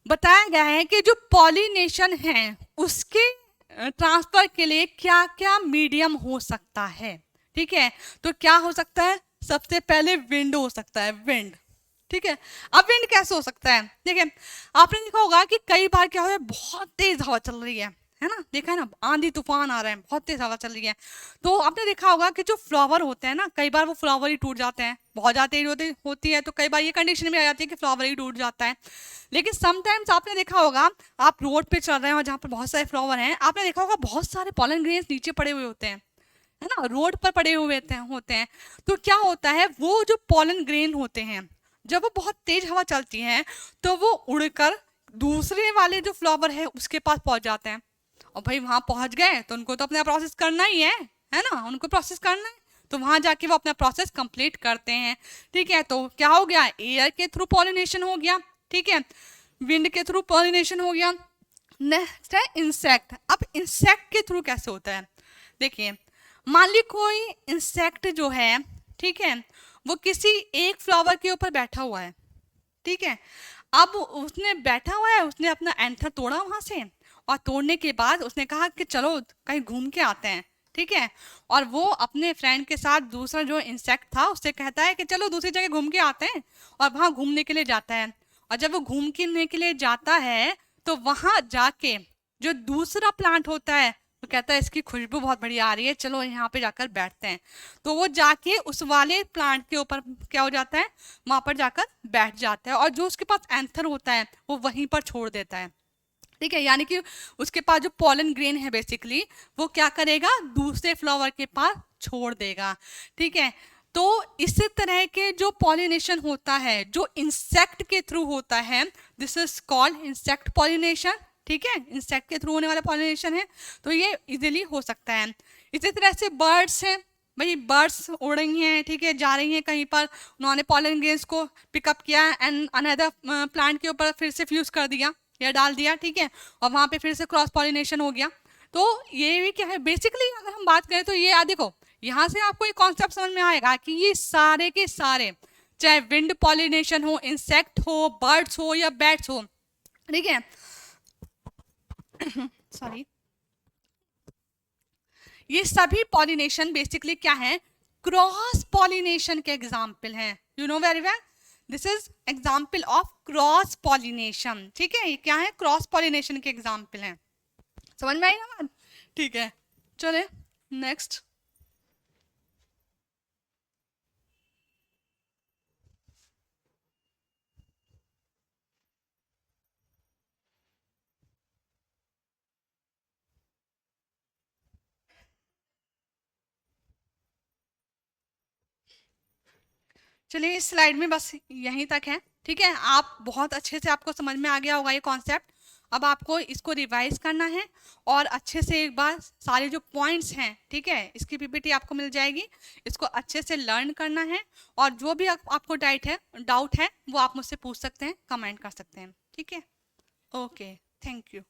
A: बताया गया है कि जो पॉलिनेशन है उसके ट्रांसफर के लिए क्या क्या मीडियम हो सकता है। ठीक है, तो क्या हो सकता है, सबसे पहले विंड हो सकता है, विंड। ठीक है, अब विंड कैसे हो सकता है, देखिए आपने देखा होगा कि कई बार क्या हो, बहुत तेज हवा चल रही है ना, देखा है ना, आंधी तूफान आ रहे हैं, बहुत तेज हवा चल रही है, तो आपने देखा होगा कि जो फ्लावर होते हैं ना, कई बार वो फ्लावर ही टूट जाते हैं, बहुत ज़्यादा तेज होती है, तो कई बार ये कंडीशन भी आ जाती है कि फ्लावर ही टूट जाता है। लेकिन समटाइम्स आपने देखा होगा, आप रोड पे चल रहे हैं और जहाँ पर बहुत सारे फ्लावर हैं, आपने देखा होगा बहुत सारे पॉलन ग्रेन्स नीचे पड़े हुए होते हैं, है ना, रोड पर पड़े हुए होते हैं। तो क्या होता है, वो जो पॉलन ग्रेन होते हैं, जब वो बहुत तेज हवा चलती है तो वो उड़कर दूसरे वाले जो फ्लावर है उसके पास पहुंच जाते हैं, और भाई वहां पहुंच गए तो उनको तो अपना प्रोसेस करना ही है ना, उनको प्रोसेस करना है, तो वहां जाके वो अपना प्रोसेस कंप्लीट करते हैं। ठीक है, तो क्या हो गया, एयर के थ्रू पॉलिनेशन हो गया। ठीक है, विंड के थ्रू पॉलिनेशन हो गया। नेक्स्ट है इंसेक्ट। अब इंसेक्ट के थ्रू कैसे होता है, देखिए मान ली कोई इंसेक्ट जो है, ठीक है, वो किसी एक फ्लावर के ऊपर बैठा हुआ है। ठीक है, अब उसने बैठा हुआ है, उसने अपना एंथर तोड़ा वहां से, और तोड़ने के बाद उसने कहा कि चलो कहीं घूम के आते हैं। ठीक है, और वो अपने फ्रेंड के साथ, दूसरा जो इंसेक्ट था उससे कहता है कि चलो दूसरी जगह घूम के आते हैं, और वहां घूमने के लिए जाता है। और जब वो घूमने के लिए जाता है तो वहां जाके जो दूसरा प्लांट होता है वो कहता है इसकी खुशबू बहुत बढ़िया आ रही है, चलो यहाँ पे जाकर बैठते हैं। तो वो जाके उस वाले प्लांट के ऊपर क्या हो जाता है, वहां पर जाकर बैठ जाता है, और जो उसके पास एंथर होता है वो वहीं पर छोड़ देता है। ठीक है, यानी कि उसके पास जो पॉलन ग्रेन है बेसिकली वो क्या करेगा, दूसरे फ्लावर के पास छोड़ देगा। ठीक है, तो इसी तरह के जो पॉलिनेशन होता है जो इंसेक्ट के थ्रू होता है, this is called insect pollination. ठीक है, इंसेक्ट के थ्रू होने वाला पॉलिनेशन है, तो ये इजीली हो सकता है। इसी तरह से बर्ड्स हैं, भाई बर्ड्स उड़ रही हैं, ठीक है, जा रही हैं कहीं पर, उन्होंने पॉलन ग्रेन्स को पिकअप किया एंड अनदर प्लांट के ऊपर फिर से फ्यूज कर दिया या डाल दिया। ठीक है, और वहाँ पे फिर से क्रॉस पॉलिनेशन हो गया। तो ये भी क्या है, बेसिकली अगर हम बात करें तो ये देखो, यहाँ से आपको एक कॉन्सेप्ट समझ में आएगा कि ये सारे के सारे, चाहे विंड पॉलिनेशन हो, इंसेक्ट हो, बर्ड्स हो या बैट्स हो, ठीक है, सॉरी, ये सभी पॉलिनेशन बेसिकली क्या है, क्रॉस पॉलिनेशन के एग्जाम्पल हैं। You know very well, this is example of cross pollination. ठीक है, ये क्या है, क्रॉस पॉलिनेशन के एग्जाम्पल हैं। समझ में आई ना बात? ठीक है, चले नेक्स्ट। चलिए इस स्लाइड में बस यहीं तक है। ठीक है, आप बहुत अच्छे से, आपको समझ में आ गया होगा ये कॉन्सेप्ट। अब आपको इसको रिवाइज करना है और अच्छे से एक बार सारे जो पॉइंट्स हैं, ठीक है, इसकी पीपीटी आपको मिल जाएगी, इसको अच्छे से लर्न करना है, और जो भी आपको डाउट है वो आप मुझसे पूछ सकते हैं, कमेंट कर सकते हैं। ठीक है, ओके, थैंक यू।